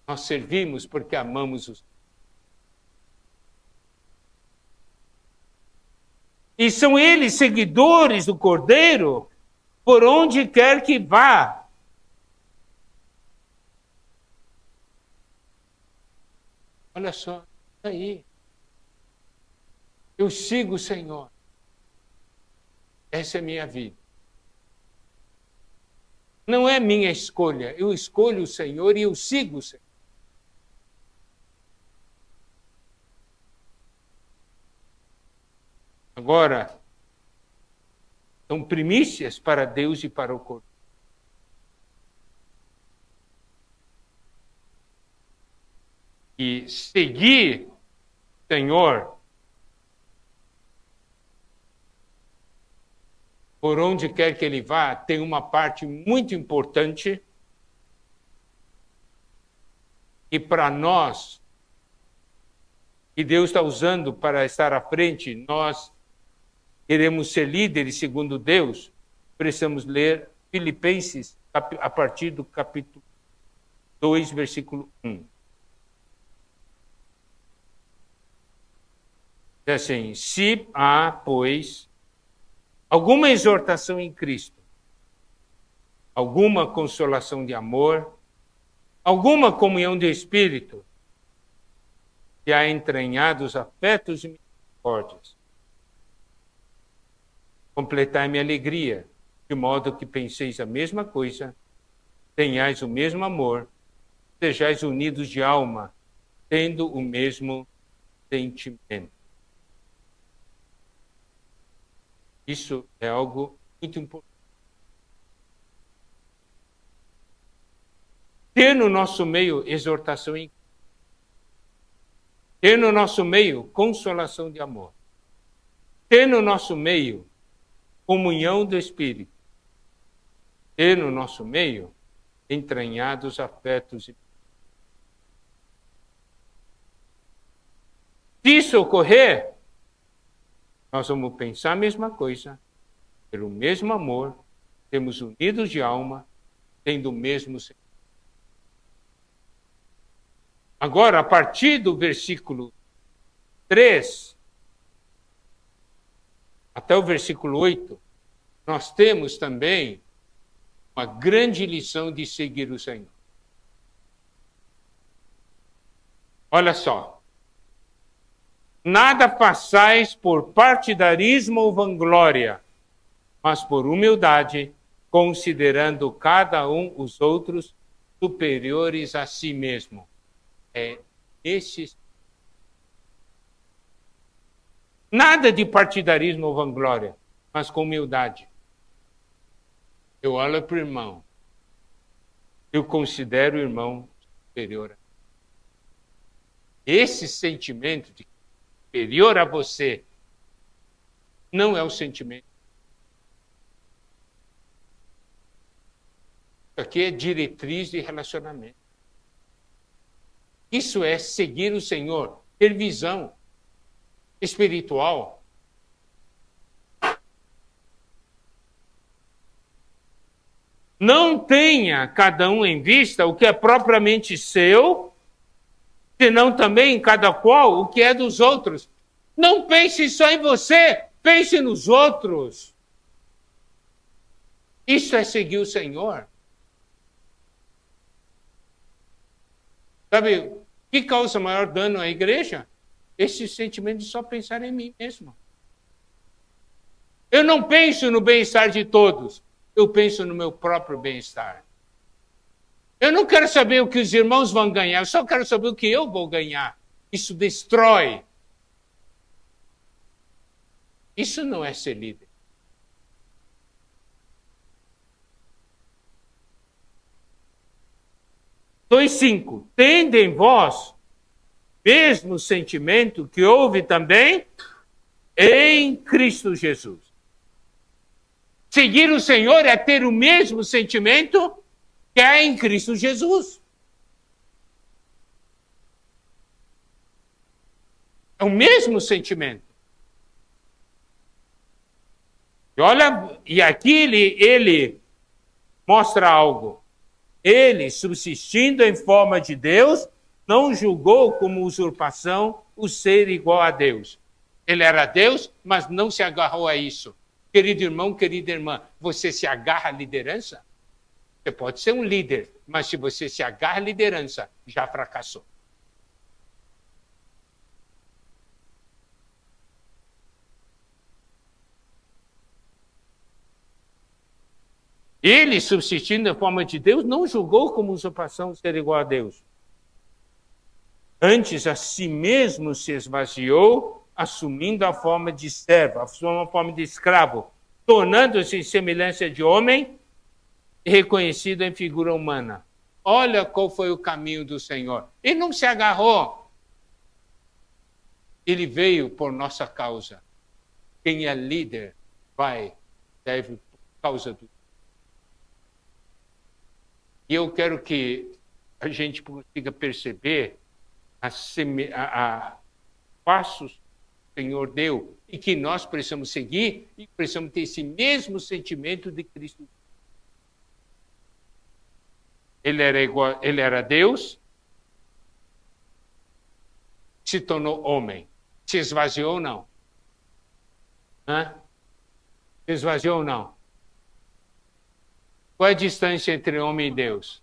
Nós servimos porque amamos os. E são eles seguidores do Cordeiro por onde quer que vá. Olha só, aí. Eu sigo o Senhor. Essa é a minha vida. Não é minha escolha. Eu escolho o Senhor e eu sigo o Senhor. Agora, são primícias para Deus e para o corpo. E seguir o Senhor por onde quer que ele vá, tem uma parte muito importante. E para nós, que Deus está usando para estar à frente, nós queremos ser líderes segundo Deus, precisamos ler Filipenses, a partir do capítulo 2, versículo 1. É assim: se há, pois, alguma exortação em Cristo, alguma consolação de amor, alguma comunhão de espírito, se há entranhados afetos e misericórdias, completai minha alegria, de modo que penseis a mesma coisa, tenhais o mesmo amor, sejais unidos de alma, tendo o mesmo sentimento. Isso é algo muito importante. Ter no nosso meio exortação em Cristo. Ter no nosso meio consolação de amor. Ter no nosso meio comunhão do Espírito. Ter no nosso meio entranhados afetos. Se isso ocorrer, nós vamos pensar a mesma coisa, ter o mesmo amor, sermos unidos de alma, tendo o mesmo sentimento. Agora, a partir do versículo 3 até o versículo 8, nós temos também uma grande lição de seguir o Senhor. Olha só. Nada façais por partidarismo ou vanglória, mas por humildade, considerando cada um os outros superiores a si mesmo. É esse. Nada de partidarismo ou vanglória, mas com humildade. Eu olho para o irmão, eu considero o irmão superior. Esse sentimento de superior a você não é o sentimento. Isso aqui é diretriz de relacionamento. Isso é seguir o Senhor, ter visão espiritual. Não tenha cada um em vista o que é propriamente seu, senão também cada qual o que é dos outros. Não pense só em você, pense nos outros. Isso é seguir o Senhor. Sabe, o que causa maior dano à igreja? Esse sentimento de só pensar em mim mesmo. Eu não penso no bem-estar de todos, eu penso no meu próprio bem-estar. Eu não quero saber o que os irmãos vão ganhar, eu só quero saber o que eu vou ganhar. Isso destrói. Isso não é ser líder. Dois, 5. Tende em vós mesmo sentimento que houve também em Cristo Jesus. Seguir o Senhor é ter o mesmo sentimento que há em Cristo Jesus. É o mesmo sentimento. E olha, e aqui ele mostra algo. Ele, subsistindo em forma de Deus, não julgou como usurpação o ser igual a Deus. Ele era Deus, mas não se agarrou a isso. Querido irmão, querida irmã, você se agarra à liderança? Você pode ser um líder, mas se você se agarra à liderança, já fracassou. Ele, subsistindo em forma de Deus, não julgou como usurpação ser igual a Deus. Antes, a si mesmo se esvaziou, assumindo a forma de servo, a forma de escravo, tornando-se em semelhança de homem e reconhecido em figura humana. Olha qual foi o caminho do Senhor. Ele não se agarrou. Ele veio por nossa causa. Quem é líder deve por causa do. E eu quero que a gente consiga perceber passos que o Senhor deu e que nós precisamos seguir e precisamos ter esse mesmo sentimento de Cristo. ele era Deus, se tornou homem. Se esvaziou ou não? Se esvaziou ou não? Qual é a distância entre homem e Deus?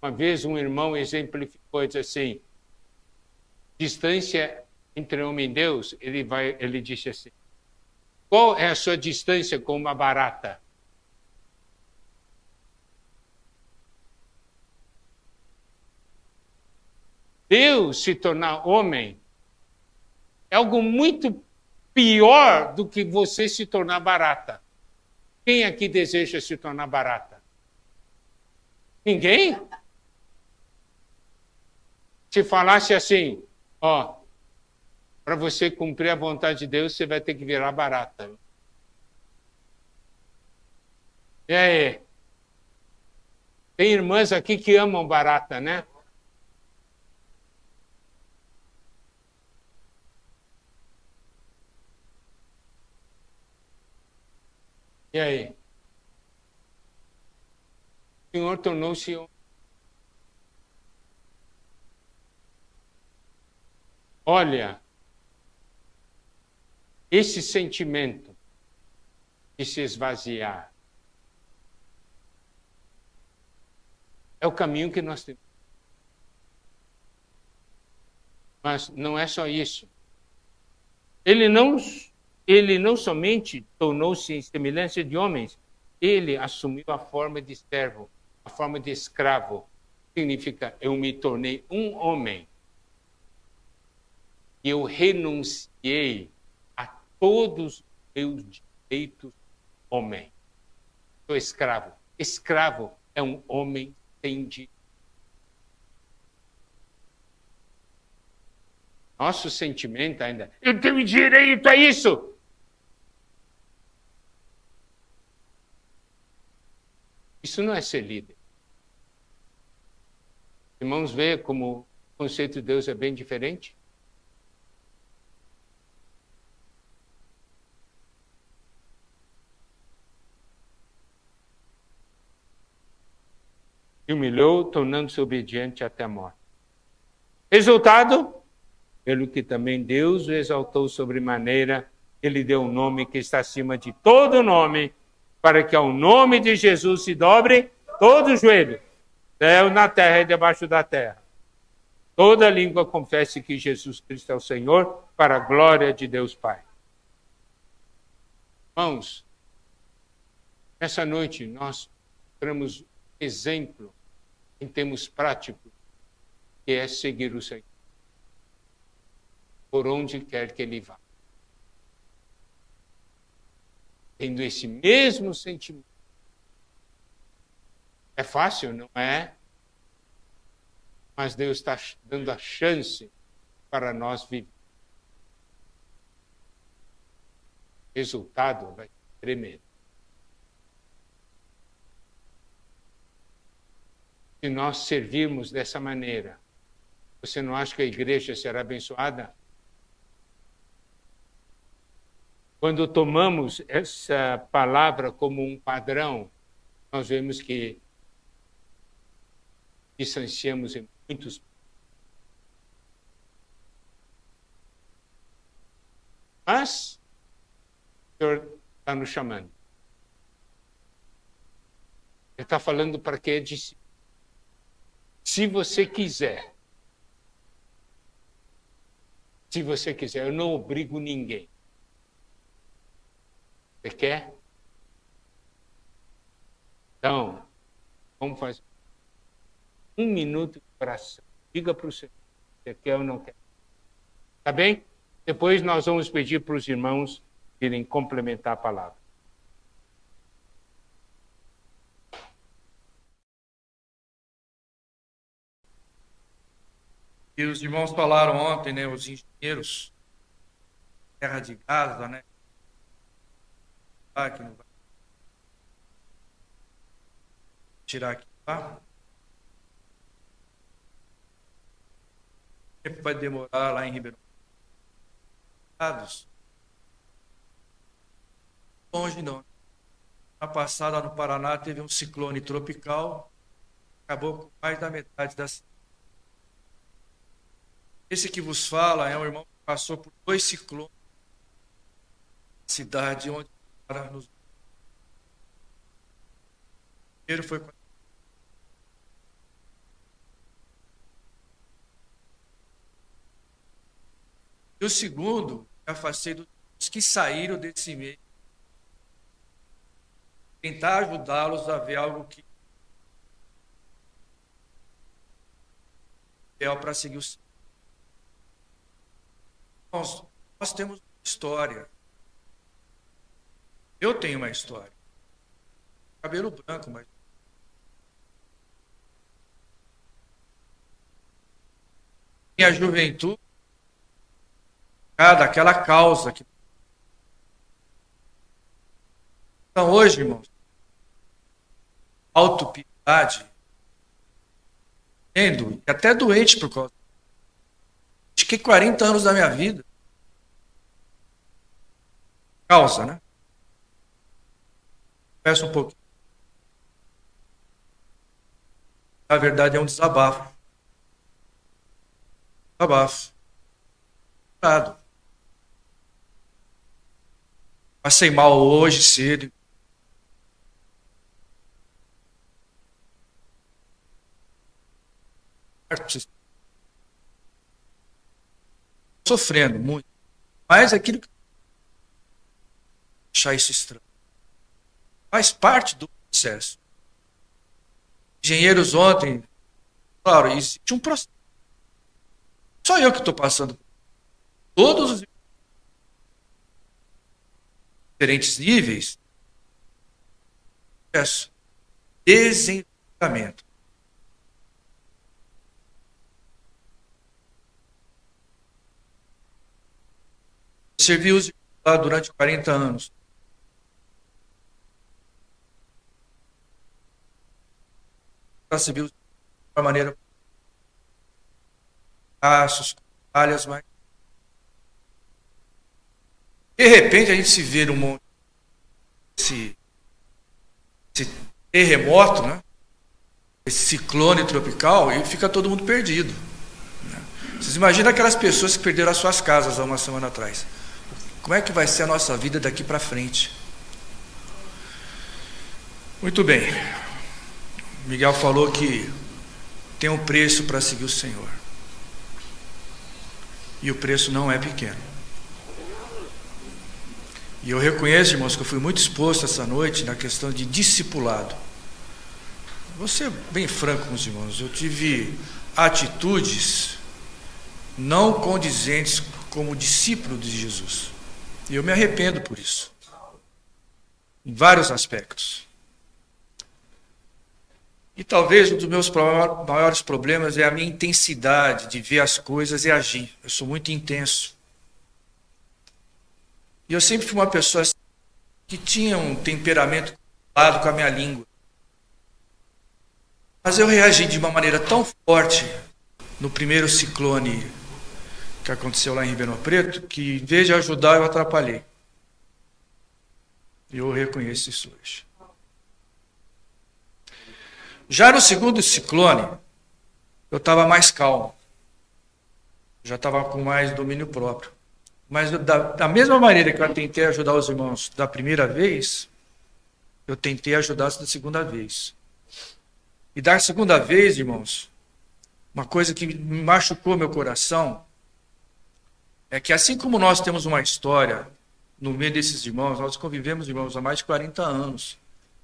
Uma vez um irmão exemplificou e disse assim, distância entre homem e Deus, ele disse assim, qual é a sua distância com uma barata? Deus se tornar homem é algo muito pior do que você se tornar barata. Quem aqui deseja se tornar barata? Ninguém? Se falasse assim, ó, para você cumprir a vontade de Deus, você vai ter que virar barata. E aí? Tem irmãs aqui que amam barata, né? E aí? O Senhor tornou-se homem. Olha, esse sentimento de se esvaziar é o caminho que nós temos. Mas não é só isso. Ele não somente tornou-se em semelhança de homens, ele assumiu a forma de servo, a forma de escravo. Significa, eu me tornei um homem. E eu renunciei a todos os meus direitos homem. Sou escravo. Escravo é um homem sem direito. Nosso sentimento ainda, eu tenho direito a isso. Isso não é ser líder. Irmãos, vê como o conceito de Deus é bem diferente? Se humilhou, tornando-se obediente até a morte. Resultado? Pelo que também Deus o exaltou sobremaneira, ele deu um nome que está acima de todo nome, para que ao nome de Jesus se dobre todo o joelho, céu, na terra e debaixo da terra. Toda língua confesse que Jesus Cristo é o Senhor, para a glória de Deus Pai. Irmãos, essa noite nós temos exemplo em termos práticos, que é seguir o Senhor, por onde quer que Ele vá. Tendo esse mesmo sentimento. É fácil, não é? Mas Deus está dando a chance para nós viver. O resultado vai ser tremendo. Se nós servirmos dessa maneira, você não acha que a igreja será abençoada? Quando tomamos essa palavra como um padrão, nós vemos que distanciamos em muitos. Mas o Senhor está nos chamando. Ele está falando para que é discípulo. Se você quiser, eu não obrigo ninguém. Você quer? Então, vamos fazer 1 minuto de oração. Diga para o Senhor, você quer ou não quer. Tá bem? Depois nós vamos pedir para os irmãos irem complementar a palavra. E os irmãos falaram ontem, né, os engenheiros, terra de Gaza, né, que não vai tirar aqui, tá? Tempo vai demorar lá em Ribeirão. Longe não. Na passada, no Paraná, teve um ciclone tropical, acabou com mais da metade da cidade. Esse que vos fala é um irmão que passou por 2 ciclones na cidade onde mora nos. O primeiro foi quando e o segundo, me afastei dos que saíram desse meio. Tentar ajudá-los a ver algo que é para seguir o Senhor. Nós temos uma história. Eu tenho uma história. Cabelo branco, mas minha juventude, daquela causa que. Então hoje, irmãos, autopiedade, e até doente por causa. Fiquei 40 anos da minha vida. Causa, né? Peço um pouquinho. Na verdade, é um desabafo. Desabafo. Passei mal hoje cedo. Sofrendo muito. Mas aquilo que achar isso estranho. Faz parte do processo. Engenheiros ontem, claro, existe um processo. Só eu que estou passando. Todos os diferentes níveis. Processo. Desenvolvimento. Servi os lá durante 40 anos. Serviu de uma maneira passos, falhas, mas de repente a gente se vê num monte esse terremoto, né? Esse ciclone tropical, e fica todo mundo perdido. Né? Vocês imaginam aquelas pessoas que perderam as suas casas há uma semana atrás? Como é que vai ser a nossa vida daqui para frente? Muito bem. Miguel falou que tem um preço para seguir o Senhor. E o preço não é pequeno. E eu reconheço, irmãos, que eu fui muito exposto essa noite na questão de discipulado. Vou ser bem franco com os irmãos. Eu tive atitudes não condizentes como discípulo de Jesus. E eu me arrependo por isso. Em vários aspectos. E talvez um dos meus maiores problemas é a minha intensidade de ver as coisas e agir. Eu sou muito intenso. E eu sempre fui uma pessoa que tinha um temperamento controlado com a minha língua. Mas eu reagi de uma maneira tão forte no primeiro ciclone que aconteceu lá em Ribeirão Preto, que em vez de ajudar, eu atrapalhei. E eu reconheço isso hoje. Já no segundo ciclone, eu estava mais calmo. Já estava com mais domínio próprio. Mas da mesma maneira que eu tentei ajudar os irmãos da primeira vez, eu tentei ajudá-los da segunda vez. E da segunda vez, irmãos, uma coisa que me machucou meu coração, é que assim como nós temos uma história no meio desses irmãos, nós convivemos, irmãos, há mais de 40 anos.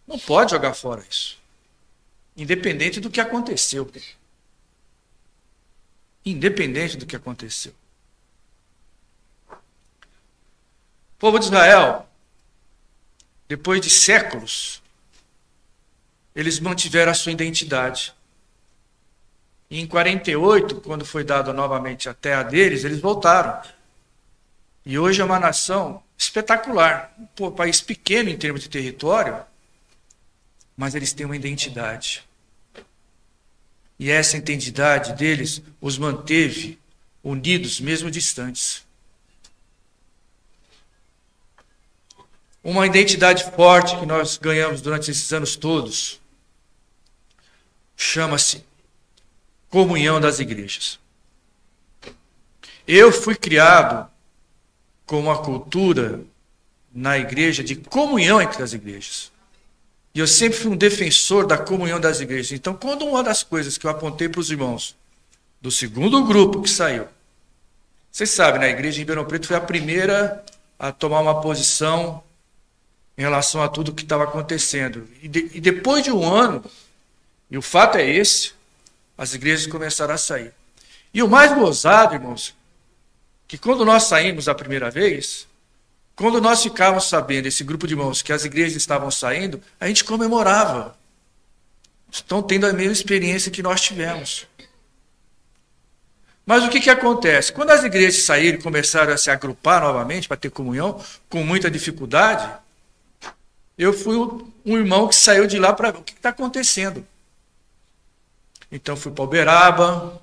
Não pode jogar fora isso. Independente do que aconteceu. Independente do que aconteceu. O povo de Israel, depois de séculos, eles mantiveram a sua identidade. E em 48, quando foi dada novamente a terra deles, eles voltaram. E hoje é uma nação espetacular. Um país pequeno em termos de território, mas eles têm uma identidade. E essa identidade deles os manteve unidos, mesmo distantes. Uma identidade forte que nós ganhamos durante esses anos todos chama-se comunhão das igrejas. Eu fui criado com uma cultura na igreja de comunhão entre as igrejas. E eu sempre fui um defensor da comunhão das igrejas. Então, quando uma das coisas que eu apontei para os irmãos do segundo grupo que saiu, vocês sabem, na igreja em Ribeirão Preto foi a primeira a tomar uma posição em relação a tudo que estava acontecendo. E depois de um ano, e o fato é esse, as igrejas começaram a sair. E o mais gozado, irmãos, que quando nós saímos a primeira vez, quando nós ficávamos sabendo, esse grupo de irmãos, que as igrejas estavam saindo, a gente comemorava. Estão tendo a mesma experiência que nós tivemos. Mas o que acontece? Quando as igrejas saíram e começaram a se agrupar novamente para ter comunhão, com muita dificuldade, eu fui um irmão que saiu de lá para ver o que está acontecendo. Então fui para Uberaba,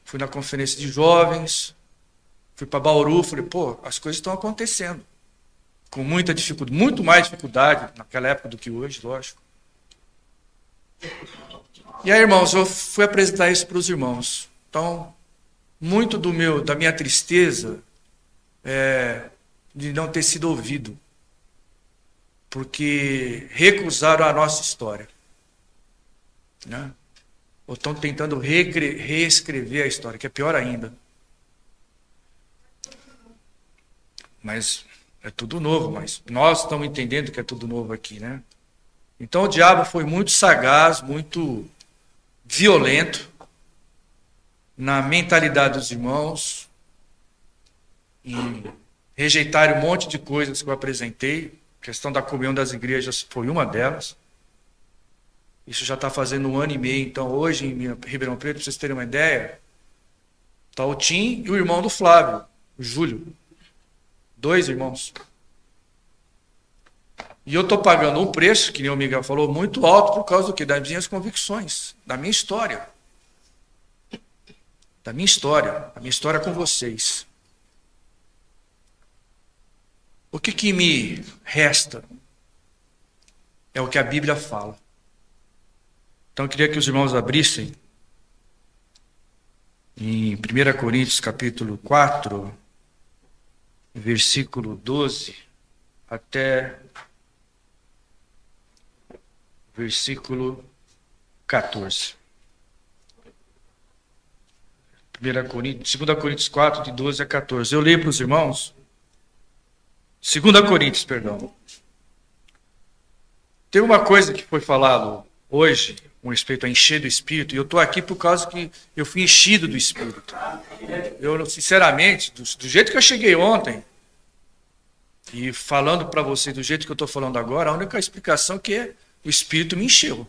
fui na conferência de jovens, fui para Bauru, falei, as coisas estão acontecendo. Com muita dificuldade, muito mais dificuldade naquela época do que hoje, lógico. E aí, irmãos, eu fui apresentar isso para os irmãos. Então, muito da minha tristeza é de não ter sido ouvido, porque recusaram a nossa história, né? Ou estão tentando reescrever a história, que é pior ainda. Mas é tudo novo, mas nós estamos entendendo que é tudo novo aqui, né? Então o diabo foi muito sagaz, muito violento na mentalidade dos irmãos, em rejeitar um monte de coisas que eu apresentei. A questão da comunhão das igrejas foi uma delas. Isso já está fazendo 1 ano e meio. Então, hoje, em Ribeirão Preto, para vocês terem uma ideia, está o Tim e o irmão do Flávio, o Júlio. 2 irmãos. E eu estou pagando um preço, que nem o Miguel falou, muito alto por causa do quê? Das minhas convicções, da minha história. Da minha história com vocês. O que me resta é o que a Bíblia fala. Então eu queria que os irmãos abrissem em 1 Coríntios capítulo 4, versículo 12 até versículo 14. 2 Coríntios 4, de 12 a 14. Eu leio para os irmãos. 2 Coríntios, perdão. Tem uma coisa que foi falado hoje, com respeito a encher do Espírito, e eu estou aqui por causa que eu fui enchido do Espírito. Eu, sinceramente, do jeito que eu cheguei ontem, e falando para vocês do jeito que eu estou falando agora, a única explicação que é o Espírito me encheu.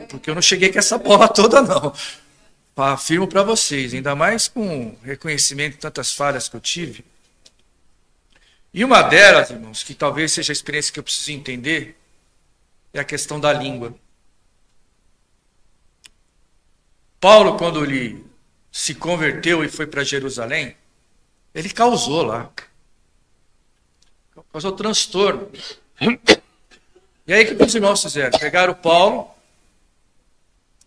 Porque eu não cheguei com essa bola toda, não. Afirmo para vocês, ainda mais com reconhecimento de tantas falhas que eu tive. E uma delas, irmãos, que talvez seja a experiência que eu preciso entender, é a questão da língua. Paulo, quando ele se converteu e foi para Jerusalém, ele causou lá. Causou transtorno. E aí o que os irmãos fizeram? Pegaram Paulo,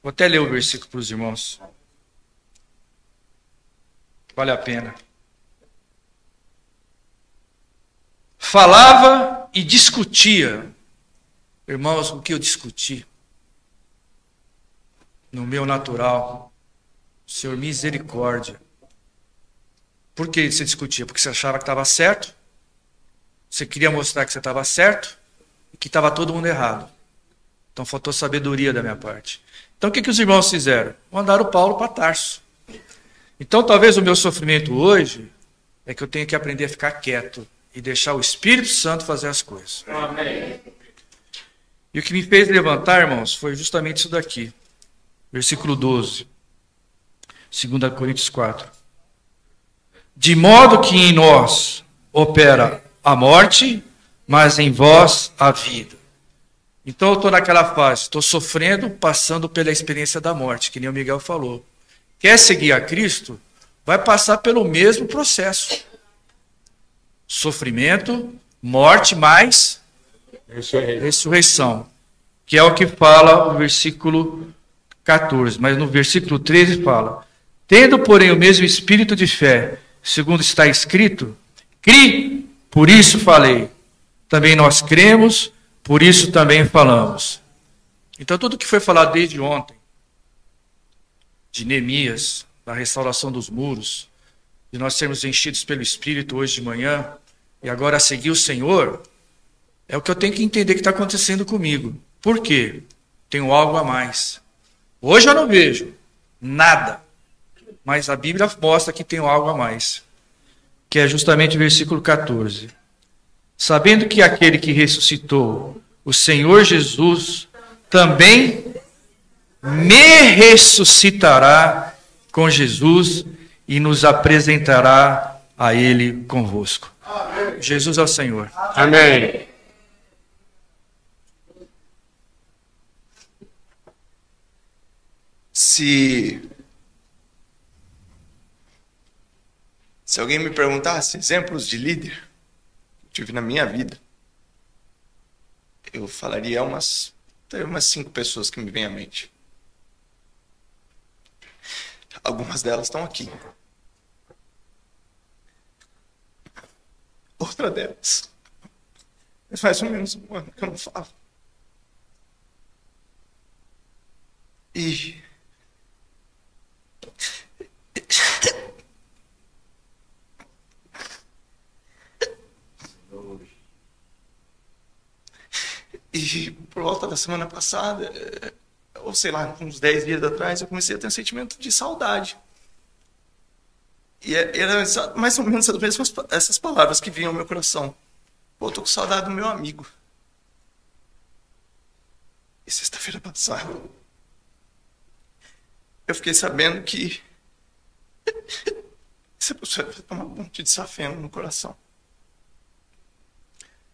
vou até ler o versículo para os irmãos. Vale a pena. Falava e discutia. Irmãos, o que eu discuti? No meu natural. Senhor, misericórdia. Por que você discutia? Porque você achava que estava certo? Você queria mostrar que você estava certo? E que estava todo mundo errado. Então faltou sabedoria da minha parte. Então o que os irmãos fizeram? Mandaram Paulo para Tarso. Então talvez o meu sofrimento hoje é que eu tenho que aprender a ficar quieto e deixar o Espírito Santo fazer as coisas. Amém. E o que me fez levantar, irmãos, foi justamente isso daqui. Versículo 12. 2 Coríntios 4. De modo que em nós opera a morte, mas em vós a vida. Então eu estou naquela fase, estou sofrendo, passando pela experiência da morte, que nem o Miguel falou. Quer seguir a Cristo? Vai passar pelo mesmo processo. Sofrimento, morte, mais ressurreição. que é o que fala o versículo 14. Mas no versículo 13 fala: tendo, porém, o mesmo espírito de fé, segundo está escrito, cri, por isso falei. Também nós cremos, por isso também falamos. Então, tudo que foi falado desde ontem, de Neemias, da restauração dos muros, de nós sermos enchidos pelo Espírito hoje de manhã, e agora a seguir o Senhor, é o que eu tenho que entender que está acontecendo comigo. Por quê? Tenho algo a mais. Hoje eu não vejo nada, mas a Bíblia mostra que tenho algo a mais, que é justamente o versículo 14. Sabendo que aquele que ressuscitou o Senhor Jesus também me ressuscitará com Jesus e nos apresentará a Ele convosco. Amém. Jesus é o Senhor. Amém. Se alguém me perguntasse exemplos de líder que eu tive na minha vida, eu falaria teve umas 5 pessoas que me vêm à mente. Algumas delas estão aqui. Outra delas, faz mais ou menos um ano que eu não falo. E por volta da semana passada, ou sei lá, uns 10 dias atrás, eu comecei a ter um sentimento de saudade. E era mais ou menos essas palavras que vinham ao meu coração. Pô, eu tô com saudade do meu amigo. E sexta-feira passada, eu fiquei sabendo que essa pessoa vai tomar um monte de safena no coração.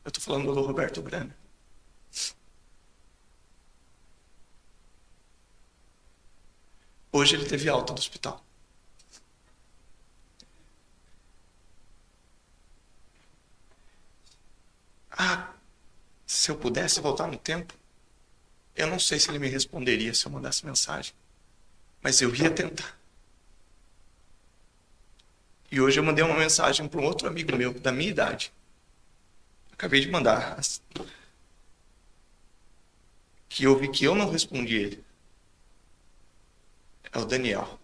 Eu tô falando do Roberto Grana. Hoje ele teve alta do hospital. Se eu pudesse voltar no tempo, eu não sei se ele me responderia se eu mandasse mensagem, mas eu ia tentar. E hoje eu mandei uma mensagem para um outro amigo meu, da minha idade. Acabei de mandar. Que eu vi que eu não respondi ele. É o Daniel.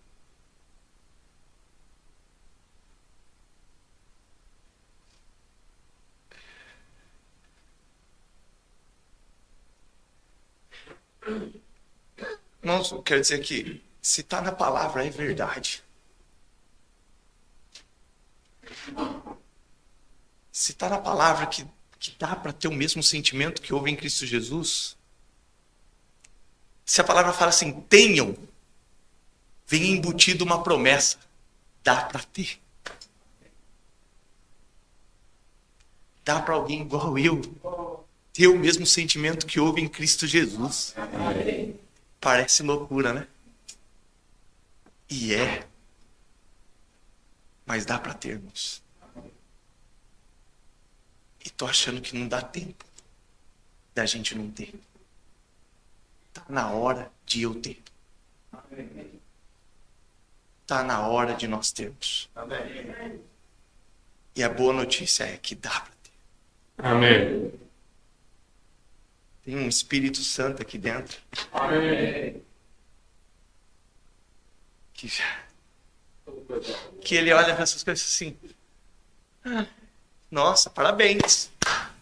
Irmãos, eu quero dizer que se está na palavra é verdade. Se está na palavra que dá para ter o mesmo sentimento que houve em Cristo Jesus. Se a palavra fala assim, tenham, vem embutido uma promessa. Dá para ter. Dá para alguém igual eu ter o mesmo sentimento que houve em Cristo Jesus. Amém. Parece loucura, né? E é. Mas dá para termos. E tô achando que não dá tempo da gente não ter. Tá na hora de eu ter. Tá na hora de nós termos. Amém. E a boa notícia é que dá para ter. Amém. Tem um Espírito Santo aqui dentro. Amém. Que ele olha para essas coisas assim. Nossa, parabéns.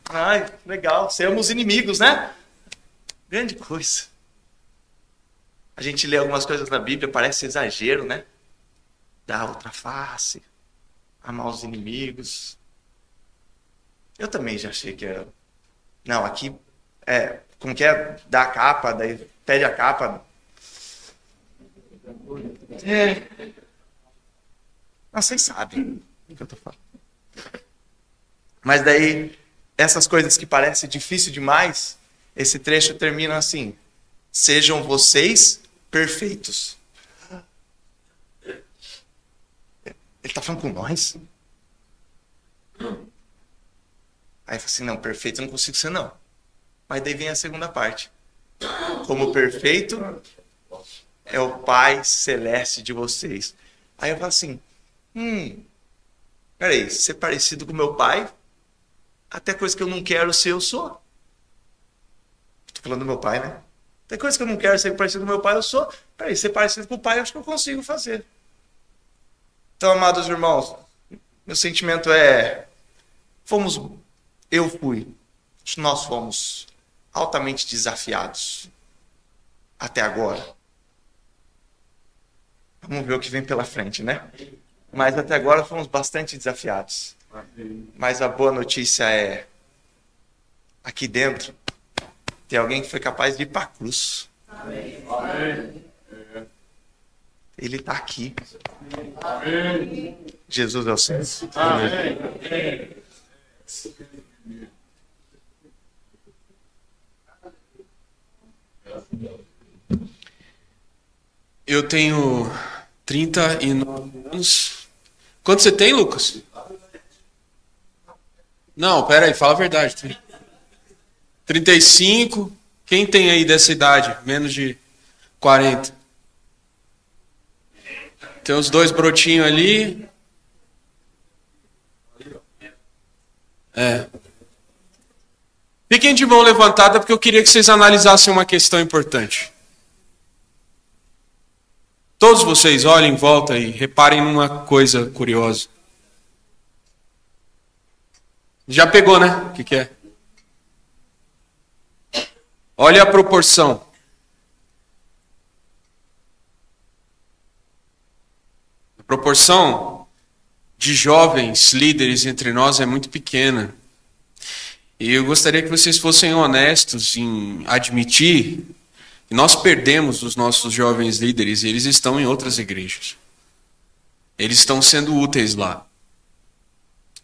Ai, legal. Sermos inimigos, né? Grande coisa. A gente lê algumas coisas na Bíblia, parece exagero, né? Dar outra face, amar os inimigos. Eu também já achei que era... Não, aqui como que é? Dá a capa, daí pede a capa. Não, vocês sabem o que eu tô falando. Mas daí, essas coisas que parecem difícil demais, esse trecho termina assim: sejam vocês perfeitos. Ele está falando com nós? Aí fala assim, não, perfeito eu não consigo ser não. Mas daí vem a segunda parte. como perfeito é o Pai Celeste de vocês. Aí eu falo assim, peraí, ser parecido com meu pai, até coisa que eu não quero ser, eu sou. Tô falando do meu pai, né? Tem coisa que eu não quero ser parecido com meu pai, eu sou. Peraí, ser parecido com o pai, eu acho que eu consigo fazer. Então, amados irmãos, meu sentimento é, nós fomos altamente desafiados até agora. Vamos ver o que vem pela frente, né? Mas até agora fomos bastante desafiados. Mas a boa notícia é, aqui dentro, tem alguém que foi capaz de ir para a cruz. Ele está aqui. Jesus é o Senhor. Eu tenho 39 anos. Quanto você tem, Lucas? Não, pera aí, fala a verdade. 35. Quem tem aí dessa idade? Menos de 40. Tem os dois brotinhos ali. Fiquem de mão levantada porque eu queria que vocês analisassem uma questão importante. Todos vocês olhem em volta e reparem numa coisa curiosa. Já pegou, né? O que é? Olha a proporção. A proporção de jovens líderes entre nós é muito pequena. E eu gostaria que vocês fossem honestos em admitir que nós perdemos os nossos jovens líderes e eles estão em outras igrejas. Eles estão sendo úteis lá.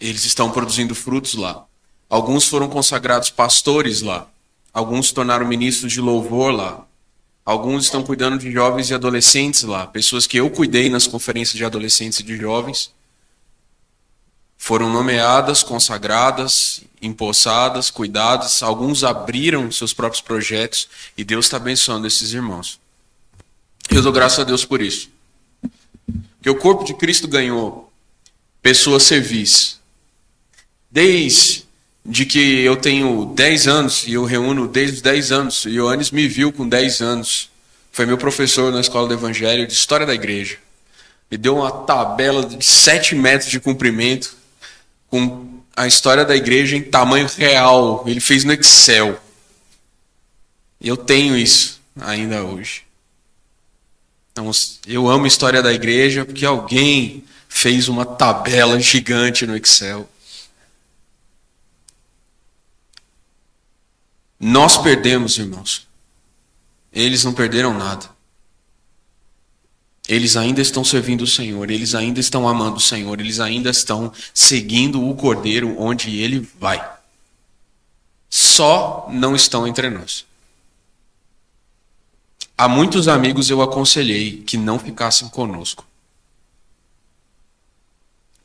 Eles estão produzindo frutos lá. Alguns foram consagrados pastores lá. Alguns se tornaram ministros de louvor lá. Alguns estão cuidando de jovens e adolescentes lá. Pessoas que eu cuidei nas conferências de adolescentes e de jovens foram nomeadas, consagradas, empossadas, cuidadas. Alguns abriram seus próprios projetos e Deus está abençoando esses irmãos. Eu dou graças a Deus por isso. Porque o corpo de Cristo ganhou pessoas servis. Desde que eu tenho 10 anos, e eu reúno desde os 10 anos, e o Ioannis me viu com 10 anos. Foi meu professor na escola do Evangelho de História da Igreja. Me deu uma tabela de 7 metros de comprimento, com a história da igreja em tamanho real. Ele fez no Excel. E eu tenho isso ainda hoje. Então, eu amo a história da igreja porque alguém fez uma tabela gigante no Excel. Nós perdemos, irmãos. Eles não perderam nada. Eles ainda estão servindo o Senhor, eles ainda estão amando o Senhor, eles ainda estão seguindo o Cordeiro onde ele vai. Só não estão entre nós. A muitos amigos eu aconselhei que não ficassem conosco.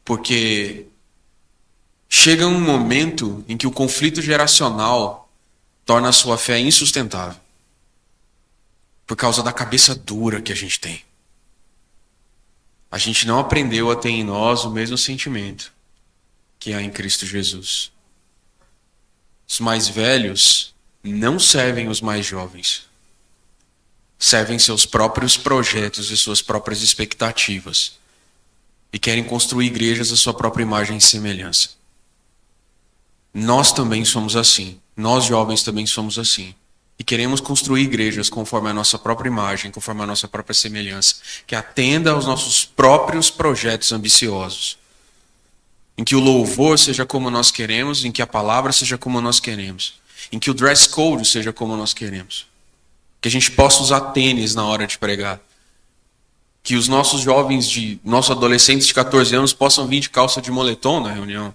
Porque chega um momento em que o conflito geracional torna a sua fé insustentável. Por causa da cabeça dura que a gente tem. A gente não aprendeu a ter em nós o mesmo sentimento que há em Cristo Jesus. Os mais velhos não servem os mais jovens. Servem seus próprios projetos e suas próprias expectativas. E querem construir igrejas à sua própria imagem e semelhança. Nós também somos assim. Nós jovens também somos assim. E queremos construir igrejas conforme a nossa própria imagem, conforme a nossa própria semelhança, que atenda aos nossos próprios projetos ambiciosos. Em que o louvor seja como nós queremos, em que a palavra seja como nós queremos, em que o dress code seja como nós queremos. Que a gente possa usar tênis na hora de pregar. Que os nossos jovens, nossos adolescentes de 14 anos possam vir de calça de moletom na reunião.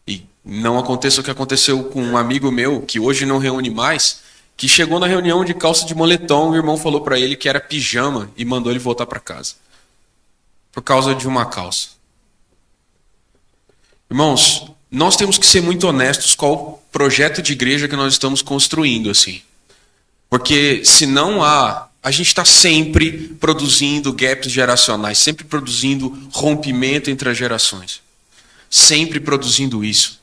E não aconteça o que aconteceu com um amigo meu, que hoje não reúne mais, que chegou na reunião de calça de moletom, o irmão falou para ele que era pijama e mandou ele voltar para casa. Por causa de uma calça. Irmãos, nós temos que ser muito honestos qual o projeto de igreja que nós estamos construindo, assim. Porque se não há, a gente está sempre produzindo gaps geracionais, sempre produzindo rompimento entre as gerações. Sempre produzindo isso.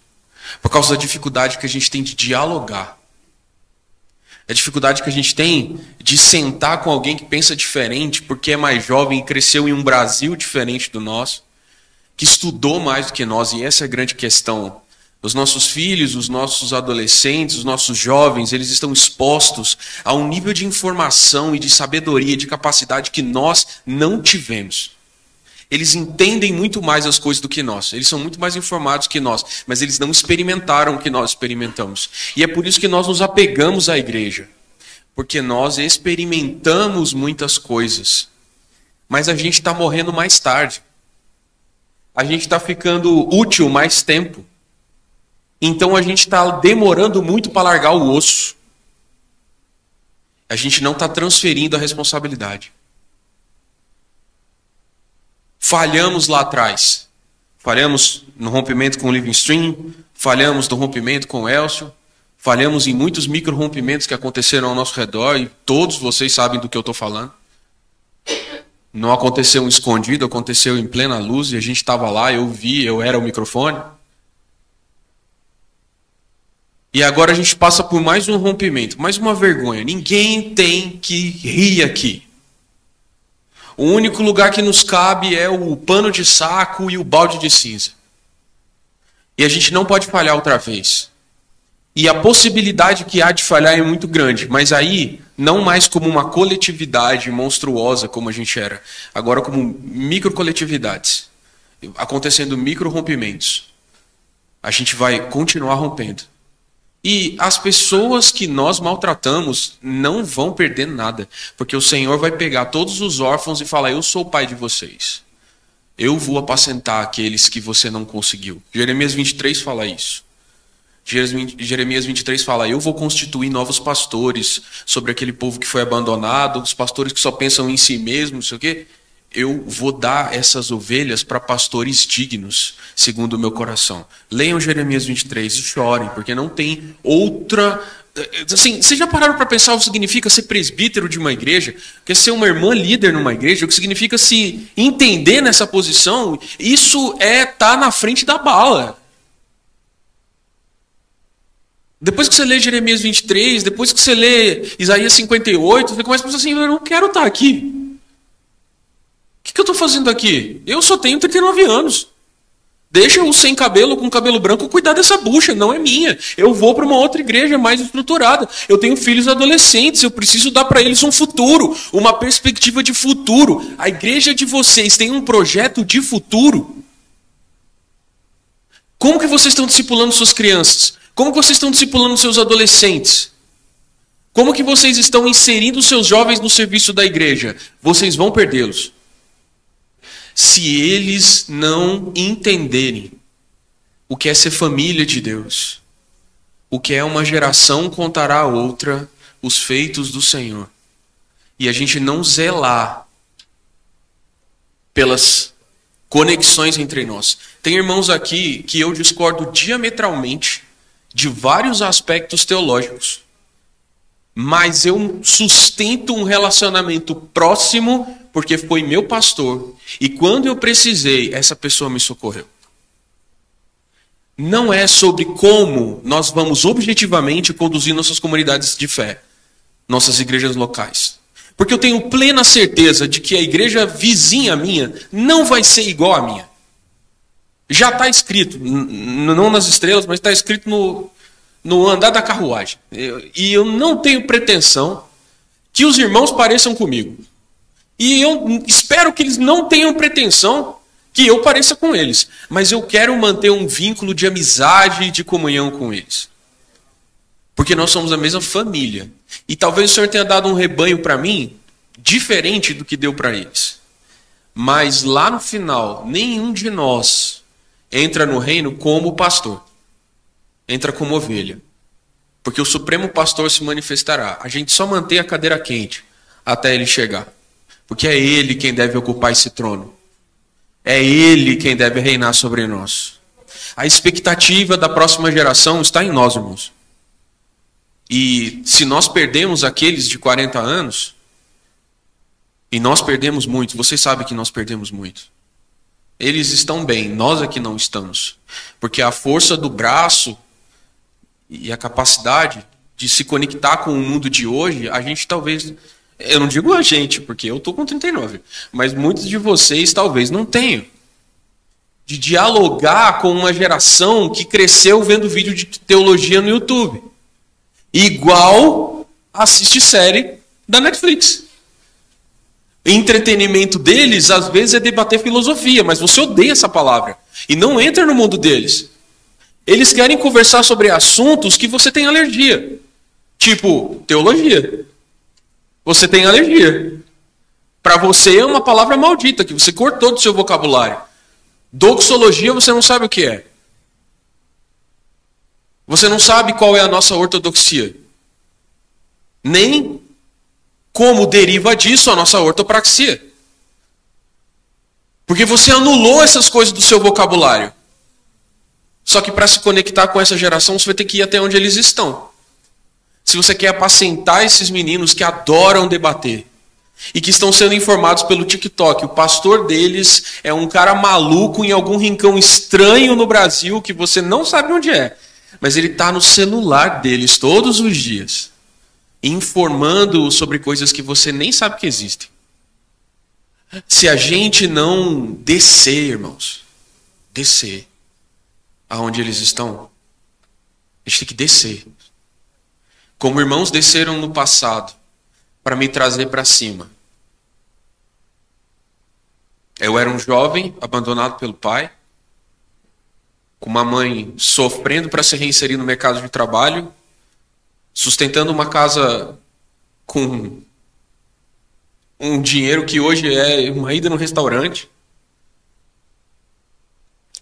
Por causa da dificuldade que a gente tem de dialogar. A dificuldade que a gente tem de sentar com alguém que pensa diferente, porque é mais jovem e cresceu em um Brasil diferente do nosso, que estudou mais do que nós, e essa é a grande questão. Os nossos filhos, os nossos adolescentes, os nossos jovens, eles estão expostos a um nível de informação e de sabedoria, de capacidade que nós não tivemos. Eles entendem muito mais as coisas do que nós. Eles são muito mais informados que nós, mas eles não experimentaram o que nós experimentamos. E é por isso que nós nos apegamos à igreja. Porque nós experimentamos muitas coisas. Mas a gente está morrendo mais tarde. A gente está ficando útil mais tempo. Então a gente está demorando muito para largar o osso. A gente não está transferindo a responsabilidade. Falhamos lá atrás. Falhamos no rompimento com o Living Stream, falhamos no rompimento com o Elcio, falhamos em muitos micro-rompimentos que aconteceram ao nosso redor, e todos vocês sabem do que eu estou falando. Não aconteceu um escondido, aconteceu em plena luz, e a gente estava lá, eu vi, eu era o microfone. E agora a gente passa por mais um rompimento, mais uma vergonha. Ninguém tem que rir aqui. O único lugar que nos cabe é o pano de saco e o balde de cinza. E a gente não pode falhar outra vez. E a possibilidade que há de falhar é muito grande. Mas aí, não mais como uma coletividade monstruosa como a gente era. Agora como microcoletividades. Acontecendo micro-rompimentos. A gente vai continuar rompendo. E as pessoas que nós maltratamos não vão perder nada. Porque o Senhor vai pegar todos os órfãos e falar: eu sou o pai de vocês. Eu vou apacentar aqueles que você não conseguiu. Jeremias 23 fala isso. Jeremias 23 fala: eu vou constituir novos pastores sobre aquele povo que foi abandonado, os pastores que só pensam em si mesmos, não sei o quê. Eu vou dar essas ovelhas para pastores dignos, segundo o meu coração. Leiam Jeremias 23 e chorem, porque não tem outra... Assim, vocês já pararam para pensar o que significa ser presbítero de uma igreja? Porque ser uma irmã líder numa igreja, o que significa se entender nessa posição, isso é estar na frente da bala. Depois que você lê Jeremias 23, depois que você lê Isaías 58, você começa a pensar assim: eu não quero estar aqui. O que eu estou fazendo aqui? Eu só tenho 39 anos. Deixa o sem cabelo com cabelo branco cuidar dessa bucha, não é minha. Eu vou para uma outra igreja mais estruturada. Eu tenho filhos adolescentes, eu preciso dar para eles um futuro, uma perspectiva de futuro. A igreja de vocês tem um projeto de futuro? Como que vocês estão discipulando suas crianças? Como que vocês estão discipulando seus adolescentes? Como que vocês estão inserindo seus jovens no serviço da igreja? Vocês vão perdê-los. Se eles não entenderem o que é ser família de Deus, o que é uma geração contará a outra os feitos do Senhor, e a gente não zelar pelas conexões entre nós. Tem irmãos aqui que eu discordo diametralmente de vários aspectos teológicos, mas eu sustento um relacionamento próximo porque foi meu pastor, e quando eu precisei, essa pessoa me socorreu. Não é sobre como nós vamos objetivamente conduzir nossas comunidades de fé, nossas igrejas locais. Porque eu tenho plena certeza de que a igreja vizinha minha não vai ser igual à minha. Já está escrito, não nas estrelas, mas está escrito no andar da carruagem. E eu não tenho pretensão que os irmãos pareçam comigo. E eu espero que eles não tenham pretensão que eu pareça com eles. Mas eu quero manter um vínculo de amizade e de comunhão com eles. Porque nós somos a mesma família. E talvez o Senhor tenha dado um rebanho para mim diferente do que deu para eles. Mas lá no final, nenhum de nós entra no reino como pastor. Entra como ovelha. Porque o supremo pastor se manifestará. A gente só mantém a cadeira quente até ele chegar. Porque é ele quem deve ocupar esse trono. É ele quem deve reinar sobre nós. A expectativa da próxima geração está em nós, irmãos. E se nós perdemos aqueles de 40 anos, e nós perdemos muito, vocês sabem que nós perdemos muito. Eles estão bem, nós aqui não estamos. Porque a força do braço e a capacidade de se conectar com o mundo de hoje, a gente talvez... Eu não digo a gente, porque eu estou com 39. Mas muitos de vocês talvez não tenham. De dialogar com uma geração que cresceu vendo vídeo de teologia no YouTube. Igual assiste série da Netflix. O entretenimento deles, às vezes, é debater filosofia, mas você odeia essa palavra. E não entra no mundo deles. Eles querem conversar sobre assuntos que você tem alergia. Tipo, teologia. Você tem alergia. Para você é uma palavra maldita, que você cortou do seu vocabulário. Doxologia você não sabe o que é. Você não sabe qual é a nossa ortodoxia. Nem como deriva disso a nossa ortopraxia. Porque você anulou essas coisas do seu vocabulário. Só que para se conectar com essa geração, você vai ter que ir até onde eles estão. Se você quer apacentar esses meninos que adoram debater e que estão sendo informados pelo TikTok, o pastor deles é um cara maluco em algum rincão estranho no Brasil que você não sabe onde é, mas ele está no celular deles todos os dias, informando sobre coisas que você nem sabe que existem. Se a gente não descer, irmãos, descer aonde eles estão, a gente tem que descer. Como irmãos desceram no passado para me trazer para cima. Eu era um jovem abandonado pelo pai, com uma mãe sofrendo para se reinserir no mercado de trabalho, sustentando uma casa com um dinheiro que hoje é uma ida no restaurante.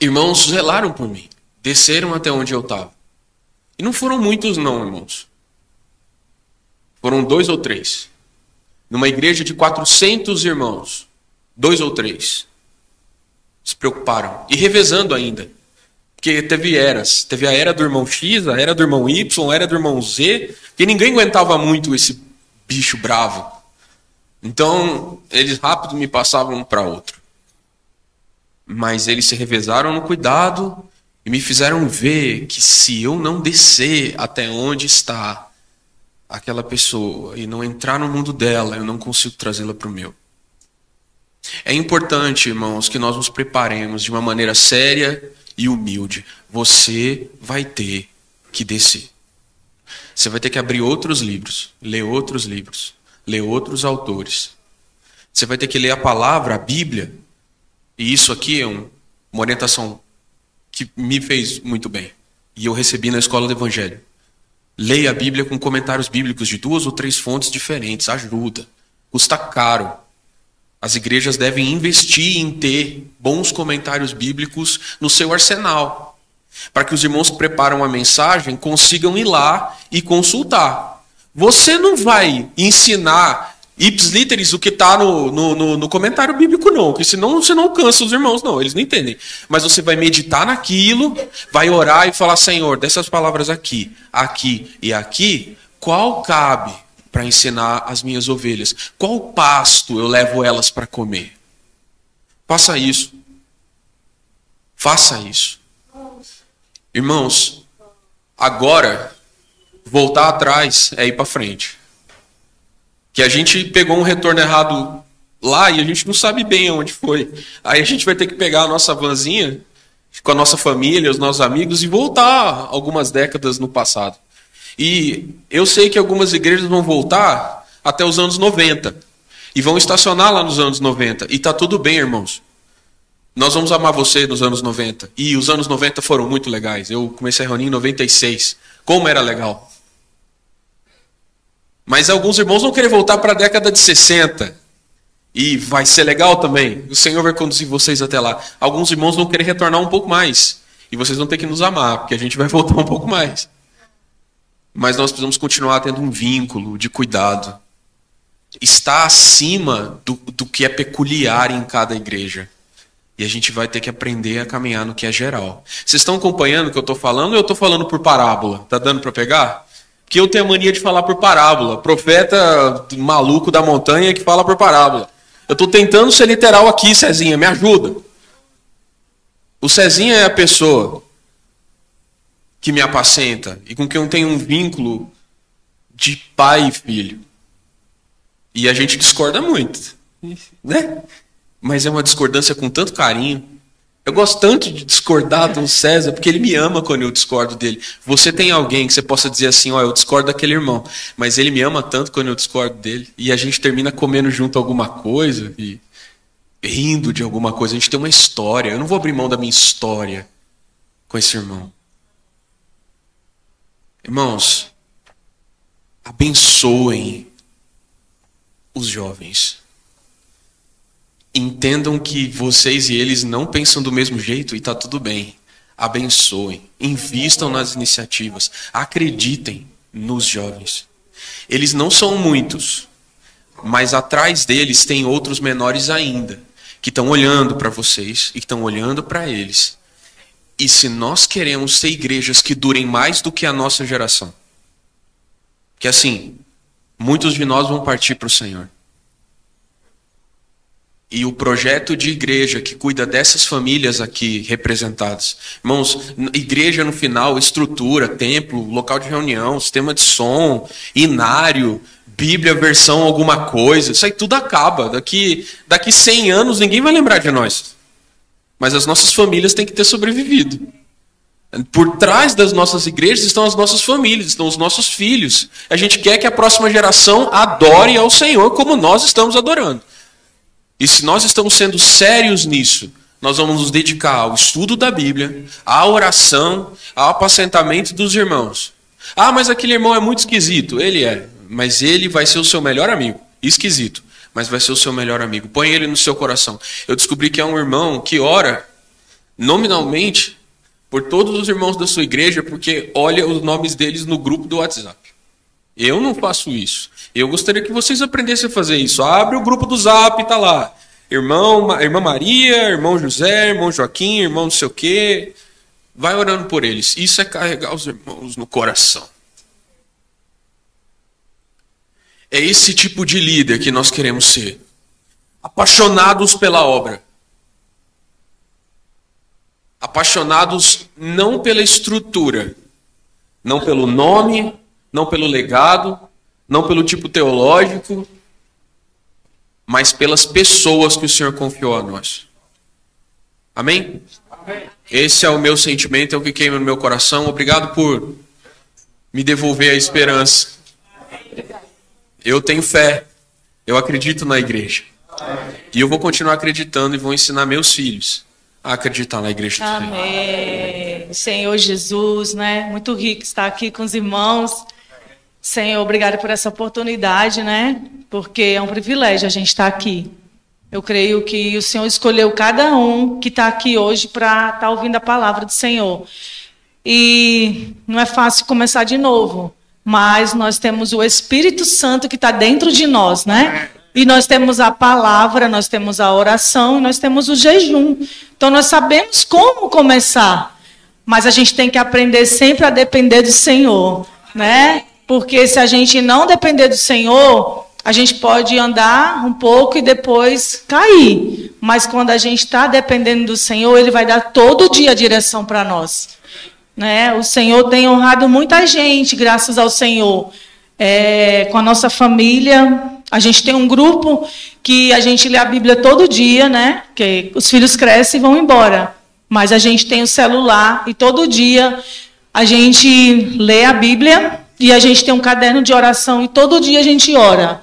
Irmãos zelaram por mim, desceram até onde eu estava. E não foram muitos não, irmãos. Foram 2 ou 3. Numa igreja de 400 irmãos, 2 ou 3 se preocuparam. E revezando ainda. Porque teve eras. Teve a era do irmão X, a era do irmão Y, a era do irmão Z. Porque ninguém aguentava muito esse bicho bravo. Então, eles rápido me passavam um para outro. Mas eles se revezaram no cuidado e me fizeram ver que se eu não descer até onde está aquela pessoa e não entrar no mundo dela, eu não consigo trazê-la para o meu. É importante, irmãos, que nós nos preparemos de uma maneira séria e humilde. Você vai ter que descer. Você vai ter que abrir outros livros, ler outros autores. Você vai ter que ler a palavra, a Bíblia. E isso aqui é uma orientação que me fez muito bem. E eu recebi na escola do Evangelho. Leia a Bíblia com comentários bíblicos de 2 ou 3 fontes diferentes. Ajuda. Custa caro. As igrejas devem investir em ter bons comentários bíblicos no seu arsenal. Para que os irmãos que preparam a mensagem consigam ir lá e consultar. Você não vai ensinar ipsis literis o que está no comentário bíblico, não. Porque senão você não alcança os irmãos, não. Eles não entendem. Mas você vai meditar naquilo, vai orar e falar, Senhor, dessas palavras aqui, aqui e aqui, qual cabe para ensinar as minhas ovelhas? Qual pasto eu levo elas para comer? Faça isso. Faça isso. Irmãos, agora, voltar atrás é ir para frente. Que a gente pegou um retorno errado lá e a gente não sabe bem onde foi. Aí a gente vai ter que pegar a nossa vanzinha com a nossa família, os nossos amigos e voltar algumas décadas no passado. E eu sei que algumas igrejas vão voltar até os anos 90 e vão estacionar lá nos anos 90. E tá tudo bem, irmãos. Nós vamos amar você nos anos 90. E os anos 90 foram muito legais. Eu comecei a reunir em 96. Como era legal. Mas alguns irmãos vão querer voltar para a década de 60. E vai ser legal também. O Senhor vai conduzir vocês até lá. Alguns irmãos vão querer retornar um pouco mais. E vocês vão ter que nos amar, porque a gente vai voltar um pouco mais. Mas nós precisamos continuar tendo um vínculo de cuidado. Está acima do que é peculiar em cada igreja. E a gente vai ter que aprender a caminhar no que é geral. Vocês estão acompanhando o que eu estou falando ou eu estou falando por parábola? Está dando para pegar? Porque eu tenho a mania de falar por parábola. Profeta maluco da montanha que fala por parábola. Eu estou tentando ser literal aqui, Cezinha, me ajuda. O Cezinha é a pessoa que me apacenta e com quem eu tenho um vínculo de pai e filho. E a gente discorda muito, né? Mas é uma discordância com tanto carinho. Eu gosto tanto de discordar do César, porque ele me ama quando eu discordo dele. Você tem alguém que você possa dizer assim, ó, eu discordo daquele irmão, mas ele me ama tanto quando eu discordo dele. E a gente termina comendo junto alguma coisa e rindo de alguma coisa. A gente tem uma história. Eu não vou abrir mão da minha história com esse irmão. Irmãos, abençoem os jovens. Entendam que vocês e eles não pensam do mesmo jeito e está tudo bem. Abençoem, invistam nas iniciativas, acreditem nos jovens. Eles não são muitos, mas atrás deles tem outros menores ainda, que estão olhando para vocês e que estão olhando para eles. E se nós queremos ser igrejas que durem mais do que a nossa geração, que assim, muitos de nós vão partir para o Senhor. E o projeto de igreja que cuida dessas famílias aqui representadas. Irmãos, igreja no final, estrutura, templo, local de reunião, sistema de som, inário, Bíblia, versão alguma coisa. Isso aí tudo acaba. Daqui 100 anos ninguém vai lembrar de nós. Mas as nossas famílias têm que ter sobrevivido. Por trás das nossas igrejas estão as nossas famílias, estão os nossos filhos. A gente quer que a próxima geração adore ao Senhor como nós estamos adorando. E se nós estamos sendo sérios nisso, nós vamos nos dedicar ao estudo da Bíblia, à oração, ao apacentamento dos irmãos. Ah, mas aquele irmão é muito esquisito. Ele é, mas ele vai ser o seu melhor amigo. Esquisito, mas vai ser o seu melhor amigo. Põe ele no seu coração. Eu descobri que é um irmão que ora nominalmente por todos os irmãos da sua igreja, porque olha os nomes deles no grupo do WhatsApp. Eu não faço isso. Eu gostaria que vocês aprendessem a fazer isso. Abre o grupo do Zap, tá lá. Irmã Maria, irmão José, irmão Joaquim, irmão não sei o quê. Vai orando por eles. Isso é carregar os irmãos no coração. É esse tipo de líder que nós queremos ser. Apaixonados pela obra. Apaixonados não pela estrutura, não pelo nome, não pelo legado, não pelo tipo teológico, mas pelas pessoas que o Senhor confiou a nós. Amém? Amém. Esse é o meu sentimento, é o que queima no meu coração. Obrigado por me devolver a esperança. Eu tenho fé, eu acredito na igreja. E eu vou continuar acreditando e vou ensinar meus filhos a acreditar na igreja do Senhor. Amém. Senhor Jesus, né? Muito rico estar aqui com os irmãos. Senhor, obrigado por essa oportunidade, né? Porque é um privilégio a gente estar aqui. Eu creio que o Senhor escolheu cada um que está aqui hoje para estar ouvindo a palavra do Senhor. E não é fácil começar de novo, mas nós temos o Espírito Santo que está dentro de nós, né? E nós temos a palavra, nós temos a oração, e nós temos o jejum. Então nós sabemos como começar, mas a gente tem que aprender sempre a depender do Senhor, né? Porque se a gente não depender do Senhor, a gente pode andar um pouco e depois cair. Mas quando a gente está dependendo do Senhor, Ele vai dar todo dia a direção para nós. Né? O Senhor tem honrado muita gente, graças ao Senhor. Com a nossa família, a gente tem um grupo que a gente lê a Bíblia todo dia, né? Que os filhos crescem e vão embora. Mas a gente tem o celular e todo dia a gente lê a Bíblia. E a gente tem um caderno de oração e todo dia a gente ora,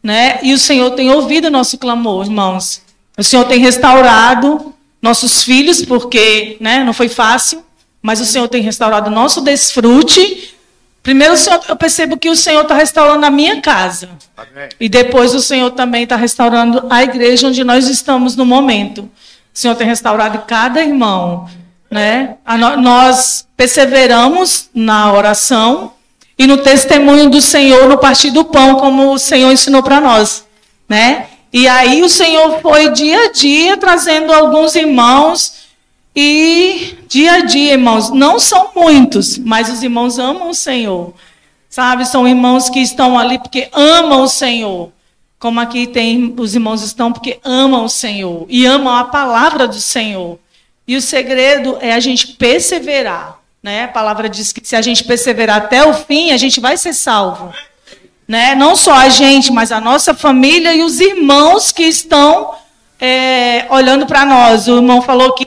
né? E o Senhor tem ouvido o nosso clamor, irmãos. O Senhor tem restaurado nossos filhos, porque, né, não foi fácil, mas o Senhor tem restaurado o nosso desfrute. Primeiro, eu percebo que o Senhor está restaurando a minha casa. Amém. E depois o Senhor também está restaurando a igreja onde nós estamos no momento. O Senhor tem restaurado cada irmão, né? Nós perseveramos na oração e no testemunho do Senhor, no partir do pão, como o Senhor ensinou para nós, né? E aí o Senhor foi dia a dia trazendo alguns irmãos. E dia a dia, irmãos, não são muitos, mas os irmãos amam o Senhor. sabe? São irmãos que estão ali porque amam o Senhor. Como aqui tem, os irmãos estão porque amam o Senhor e amam a palavra do Senhor. E o segredo é a gente perseverar, né? A palavra diz que se a gente perseverar até o fim, a gente vai ser salvo, né? Não só a gente, mas a nossa família e os irmãos que estão olhando para nós. O irmão falou que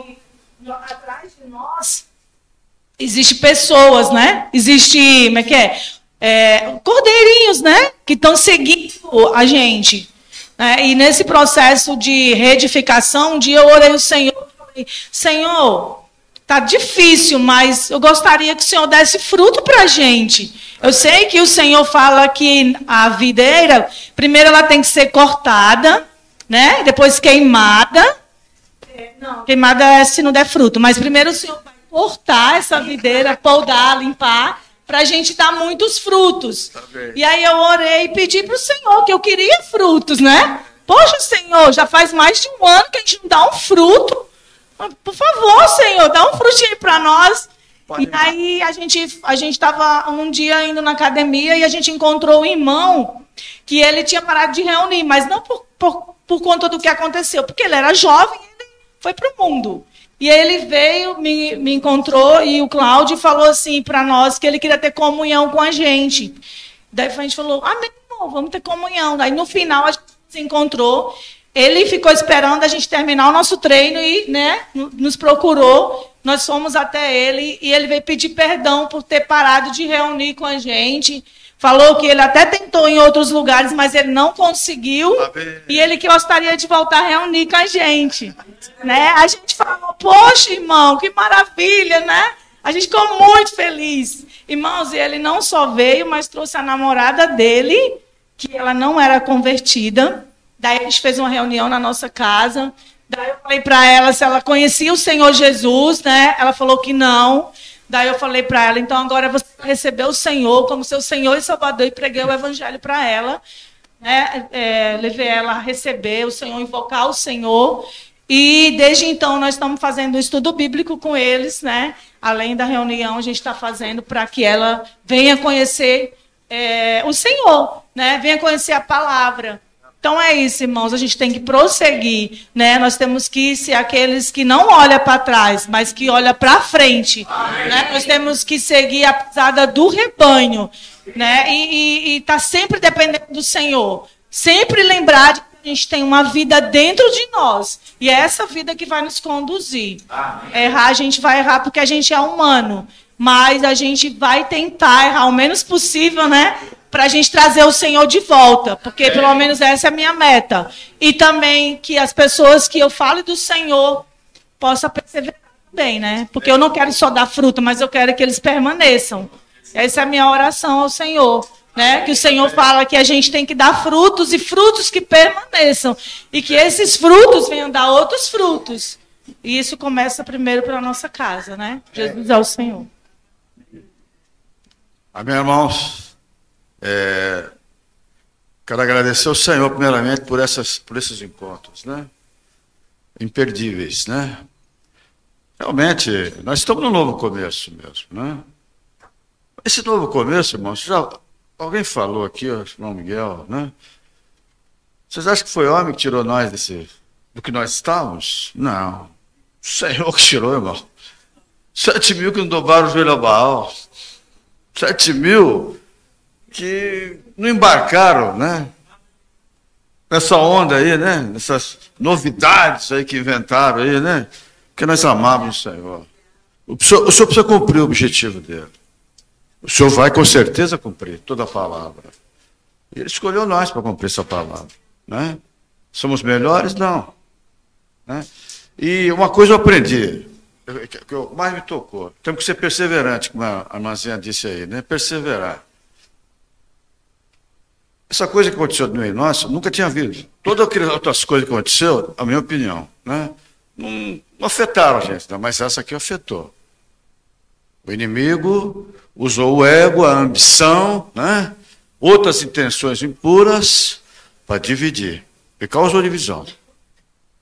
atrás de nós existe pessoas, né? Existe, como é que é? Cordeirinhos, né? Que estão seguindo a gente. E nesse processo de reedificação, um dia eu orei ao Senhor e falei, Senhor, tá difícil, mas eu gostaria que o Senhor desse fruto para a gente. Eu sei que o Senhor fala que a videira, primeiro ela tem que ser cortada, né? Depois queimada. Não, queimada é se não der fruto, mas primeiro o Senhor vai cortar essa videira, podar, limpar, para a gente dar muitos frutos. Tá. E aí eu orei e pedi para o Senhor, que eu queria frutos, né? Poxa, Senhor, já faz mais de um ano que a gente não dá um fruto. Por favor, Senhor, dá um frutinho para nós. Pode. E aí a gente estava um dia indo na academia e a gente encontrou um irmão que ele tinha parado de reunir, mas não por conta do que aconteceu, porque ele era jovem e ele foi para o mundo. E aí ele veio, me encontrou, e o Cláudio falou assim para nós que ele queria ter comunhão com a gente. Daí a gente falou, amém, irmão, vamos ter comunhão. Daí no final a gente se encontrou, ele ficou esperando a gente terminar o nosso treino e, né, nos procurou. Nós fomos até ele e ele veio pedir perdão por ter parado de reunir com a gente. Falou que ele até tentou em outros lugares, mas ele não conseguiu. E ele que gostaria de voltar a reunir com a gente. Né? A gente falou, poxa, irmão, que maravilha, né? A gente ficou muito feliz. Irmãos, e ele não só veio, mas trouxe a namorada dele, que ela não era convertida. Daí a gente fez uma reunião na nossa casa. Daí eu falei para ela se ela conhecia o Senhor Jesus, né? Ela falou que não. Daí eu falei para ela, então agora você recebeu o Senhor como seu Senhor e Salvador, e preguei o Evangelho para ela. Né? Levei ela a receber o Senhor, invocar o Senhor. E desde então nós estamos fazendo um estudo bíblico com eles, né? Além da reunião, a gente está fazendo para que ela venha conhecer o Senhor, né? Venha conhecer a palavra. Então é isso, irmãos, a gente tem que prosseguir, né? Nós temos que ser aqueles que não olham para trás, mas que olham para frente. Né? Nós temos que seguir a pisada do rebanho, né? E tá sempre dependendo do Senhor. Sempre lembrar de que a gente tem uma vida dentro de nós. E é essa vida que vai nos conduzir. Errar, a gente vai errar porque a gente é humano. Mas a gente vai tentar errar o menos possível, né? Para a gente trazer o Senhor de volta, porque pelo menos essa é a minha meta. E também que as pessoas que eu fale do Senhor possam perseverar também, né? Porque eu não quero só dar fruto, mas eu quero que eles permaneçam. Essa é a minha oração ao Senhor, né? Que o Senhor fala que a gente tem que dar frutos e frutos que permaneçam. E que esses frutos venham dar outros frutos. E isso começa primeiro pela nossa casa, né? Jesus é o Senhor. Amém, irmãos? Quero agradecer ao Senhor, primeiramente, por esses encontros, né? Imperdíveis, né? Realmente, nós estamos num novo começo mesmo, né? Esse novo começo, irmãos, alguém falou aqui, o irmão Miguel, né? Vocês acham que foi homem que tirou nós do que nós estávamos? Não. O Senhor que tirou, irmão. 7.000 que não dobraram o joelho a Baal. 7.000 que não embarcaram, né? Nessa onda aí, né? Nessas novidades aí que inventaram aí, né? Porque nós amávamos o Senhor. O senhor precisa cumprir o objetivo dele. O Senhor vai com certeza cumprir toda a palavra. E ele escolheu nós para cumprir essa palavra, né? Somos melhores? Não. Né? E uma coisa eu aprendi, que mais me tocou. Temos que ser perseverantes, como a irmãzinha disse aí, né? Perseverar. Essa coisa que aconteceu no meio nosso, nunca tinha visto. Todas aquelas outras coisas que aconteceu, a minha opinião, né? Não afetaram a gente, não, mas essa aqui afetou. O inimigo usou o ego, a ambição, né? Outras intenções impuras para dividir. E causou divisão.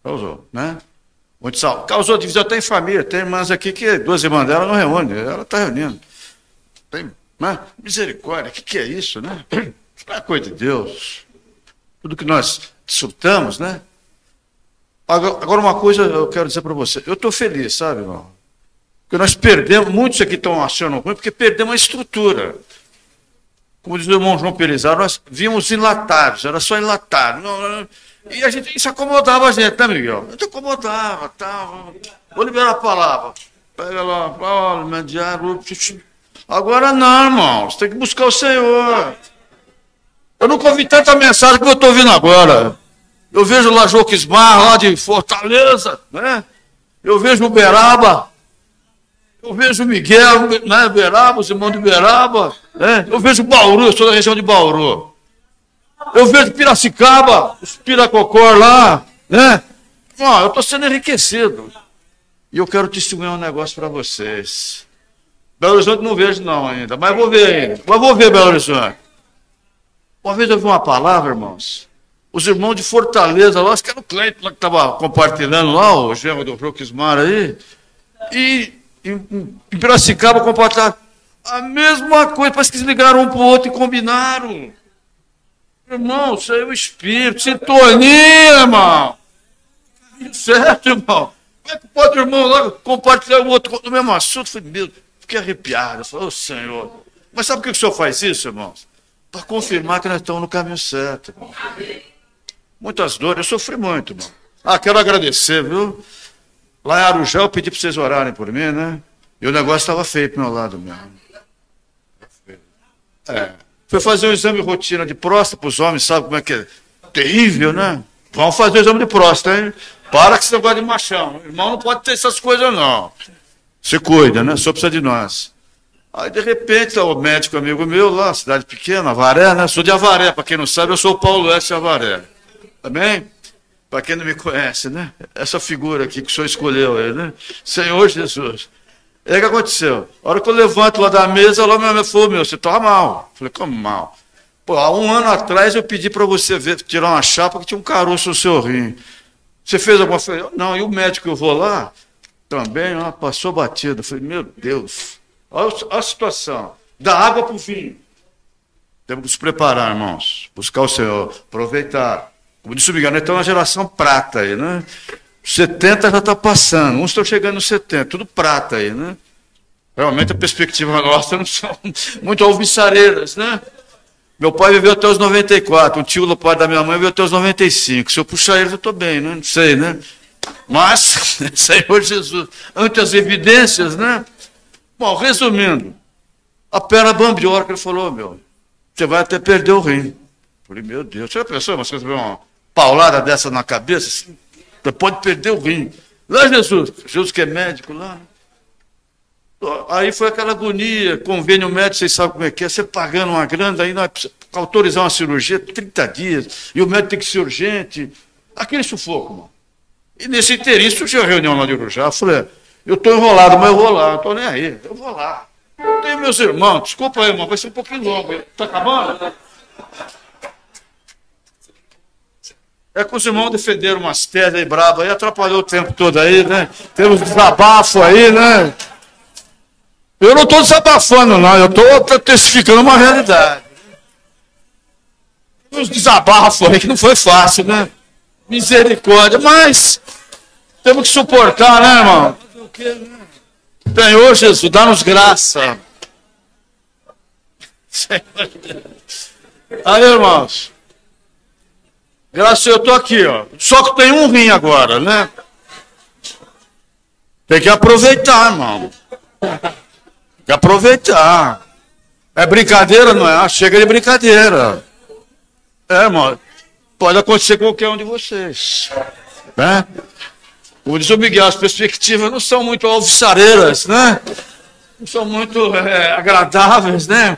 Causou, né? Causou divisão até em família. Tem irmãs aqui que 2 irmãs dela não reúnem, ela está reunindo. Tem Mas, misericórdia, o que é isso, né? Isso não é coisa de Deus. Tudo que nós desfrutamos, né? Agora, uma coisa eu quero dizer para você. Eu estou feliz, sabe, irmão? Porque nós perdemos, muitos aqui estão achando ruim, porque perdemos a estrutura. Como diz o irmão João Pelizar, nós vimos enlatados, era só enlatado. E a gente, isso acomodava a gente, né, Miguel? A gente acomodava, tal. Vou liberar a palavra. Pega lá, Paulo, diário. Agora não, irmão, você tem que buscar o Senhor. Eu nunca ouvi tanta mensagem que eu estou ouvindo agora. Eu vejo lá Joquismar, lá de Fortaleza, né? Eu vejo Uberaba. Eu vejo Miguel, né, Uberaba, os irmãos de Uberaba, né? Eu vejo Bauru, eu sou da região de Bauru. Eu vejo Piracicaba, os Piracocó lá, né? Eu estou sendo enriquecido. E eu quero testemunhar um negócio para vocês. Belo Horizonte não vejo não ainda, mas vou ver ainda. Mas vou ver Belo Horizonte. Uma vez eu vi uma palavra, irmãos. Os irmãos de Fortaleza lá, acho que era o Cleiton lá que estava compartilhando lá, o genro do Joquismar aí. E em Piracicaba compartilharam a mesma coisa, parece que se ligaram um para o outro e combinaram. Irmão, isso aí é o Espírito, sintonia, irmão. Certo, irmão? Como é que pode o irmão lá compartilhar o outro no mesmo assunto? Eu falei, meu Deus, fiquei arrepiado. Eu falei, ô Senhor. Mas sabe por que o Senhor faz isso, irmãos? Para confirmar que nós estamos no caminho certo, irmão. Muitas dores, eu sofri muito, irmão. Quero agradecer, viu? Lá em Arujá eu pedi para vocês orarem por mim, né? E o negócio estava feio pro meu lado mesmo. Foi fazer um exame de rotina de próstata para os homens, sabe como é que é? Terrível, né? Vamos fazer o exame de próstata, hein? Para que você não gosta de machão. Irmão, não pode ter essas coisas, não. Se cuida, né? Só precisa de nós. Aí, de repente, tá o médico amigo meu lá, cidade pequena, Avaré, né? Sou de Avaré, para quem não sabe, eu sou o Paulo S. Avaré. Também? Para quem não me conhece, né? Essa figura aqui que o senhor escolheu aí, né? Senhor Jesus. E aí o que aconteceu? A hora que eu levanto lá da mesa, lá minha mãe falou, você tá mal. Eu falei, como mal? Pô, há 1 ano atrás eu pedi para você tirar uma chapa que tinha um caroço no seu rim. Você fez alguma coisa? Não, e o médico que eu vou lá, também, passou batido. Eu falei, meu Deus, olha a situação. Da água para o vinho. Temos que nos preparar, irmãos. Buscar o Senhor, aproveitar. Como disse o Miguel, nós estamos na geração prata aí, né? 70 já está passando, uns estão chegando nos 70, tudo prata aí, né? Realmente a perspectiva nossa não são muito alvissareiras, né? Meu pai viveu até os 94, um tio do pai da minha mãe viveu até os 95. Se eu puxar eles, eu estou bem, né? Não sei, né? Mas, Senhor Jesus, ante as evidências, né? Bom, resumindo, a perna bambiou, que ele falou, você vai até perder o rim. Eu falei, meu Deus, você já pensou, mas você vê uma paulada dessa na cabeça, assim, você pode perder o rim. Lá Jesus que é médico lá, né? Aí foi aquela agonia, convênio médico, vocês sabem como é que é, você pagando uma grana, aí nós autorizar uma cirurgia, 30 dias, e o médico tem que ser urgente, aquele sufoco, mano. E nesse inteirinho surgiu a reunião lá de Urujá, eu falei, eu estou enrolado, mas eu vou lá, não estou nem aí, eu vou lá. Eu tenho meus irmãos, desculpa aí, irmão, vai ser um pouquinho longo, está acabando? É que os irmãos defenderam umas teses aí bravas, aí atrapalhou o tempo todo aí, né? Temos desabafo aí, né? Eu não estou desabafando, não, eu estou testificando uma realidade. Uns desabafos aí que não foi fácil, né? Misericórdia, mas temos que suportar, né, irmão? Senhor Jesus, dá-nos graça. Aí, irmãos. Graças a Deus, eu estou aqui, ó. Só que tem um rim agora, né? Tem que aproveitar, irmão. Tem que aproveitar. É brincadeira, não é? Chega de brincadeira. Irmão. Pode acontecer com qualquer um de vocês. Né? Como diz o Miguel, as perspectivas não são muito alvissareiras, né? Não são muito agradáveis, né?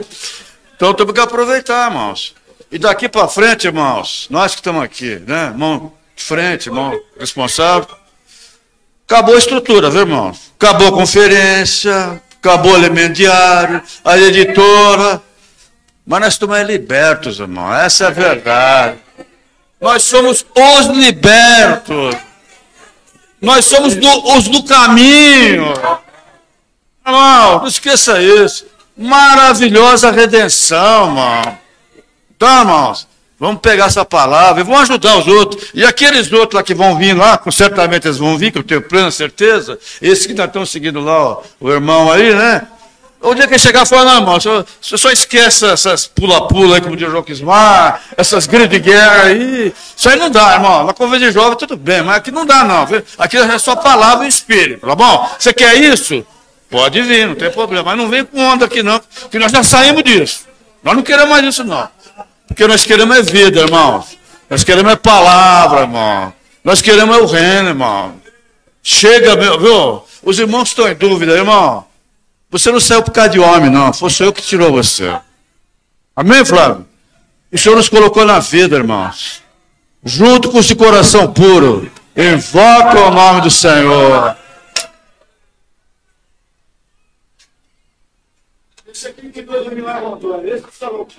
Então temos que aproveitar, irmãos. E daqui para frente, irmãos, nós que estamos aqui, né? Irmão de frente, irmão responsável. Acabou a estrutura, viu, irmão? Acabou a conferência, acabou o elemento diário, a editora. Mas nós estamos libertos, irmão. Essa é a verdade. Nós somos os libertos. Nós somos os do caminho. Irmão, não esqueça isso. Maravilhosa redenção, irmão. Então, irmãos, vamos pegar essa palavra e vamos ajudar os outros. E aqueles outros lá que vão vir lá, certamente eles vão vir, que eu tenho plena certeza. Esses que ainda estão seguindo lá, ó, o irmão aí, né? O dia que ele chegar e falar, não, irmão, você só esquece essas pula-pula aí, como diz o João Quismar, essas gritos de guerra aí. Isso aí não dá, irmão. Na conversa de jovem tudo bem, mas aqui não dá, não. Aqui é só palavra e espírito, tá bom? Você quer isso? Pode vir, não tem problema. Mas não vem com onda aqui, não, que nós já saímos disso. Nós não queremos mais isso, não. Porque nós queremos é vida, irmão. Nós queremos é palavra, irmão. Nós queremos é o reino, irmão. Chega, viu? Os irmãos estão em dúvida, irmão. Você não saiu por causa de homem, não. Foi o Senhor que tirou você. Amém, Flávio? O Senhor nos colocou na vida, irmãos. Junto com esse coração puro. Invoca o nome do Senhor. Esse aqui que Deus me levantou. Esse que está louco.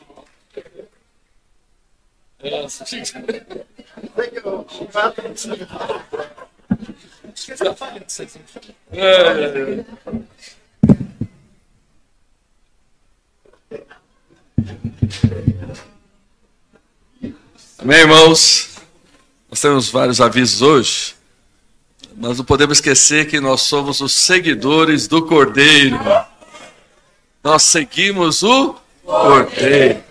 Amém, irmãos? Nós temos vários avisos hoje, mas não podemos esquecer que nós somos os seguidores do Cordeiro. Nós seguimos o Cordeiro.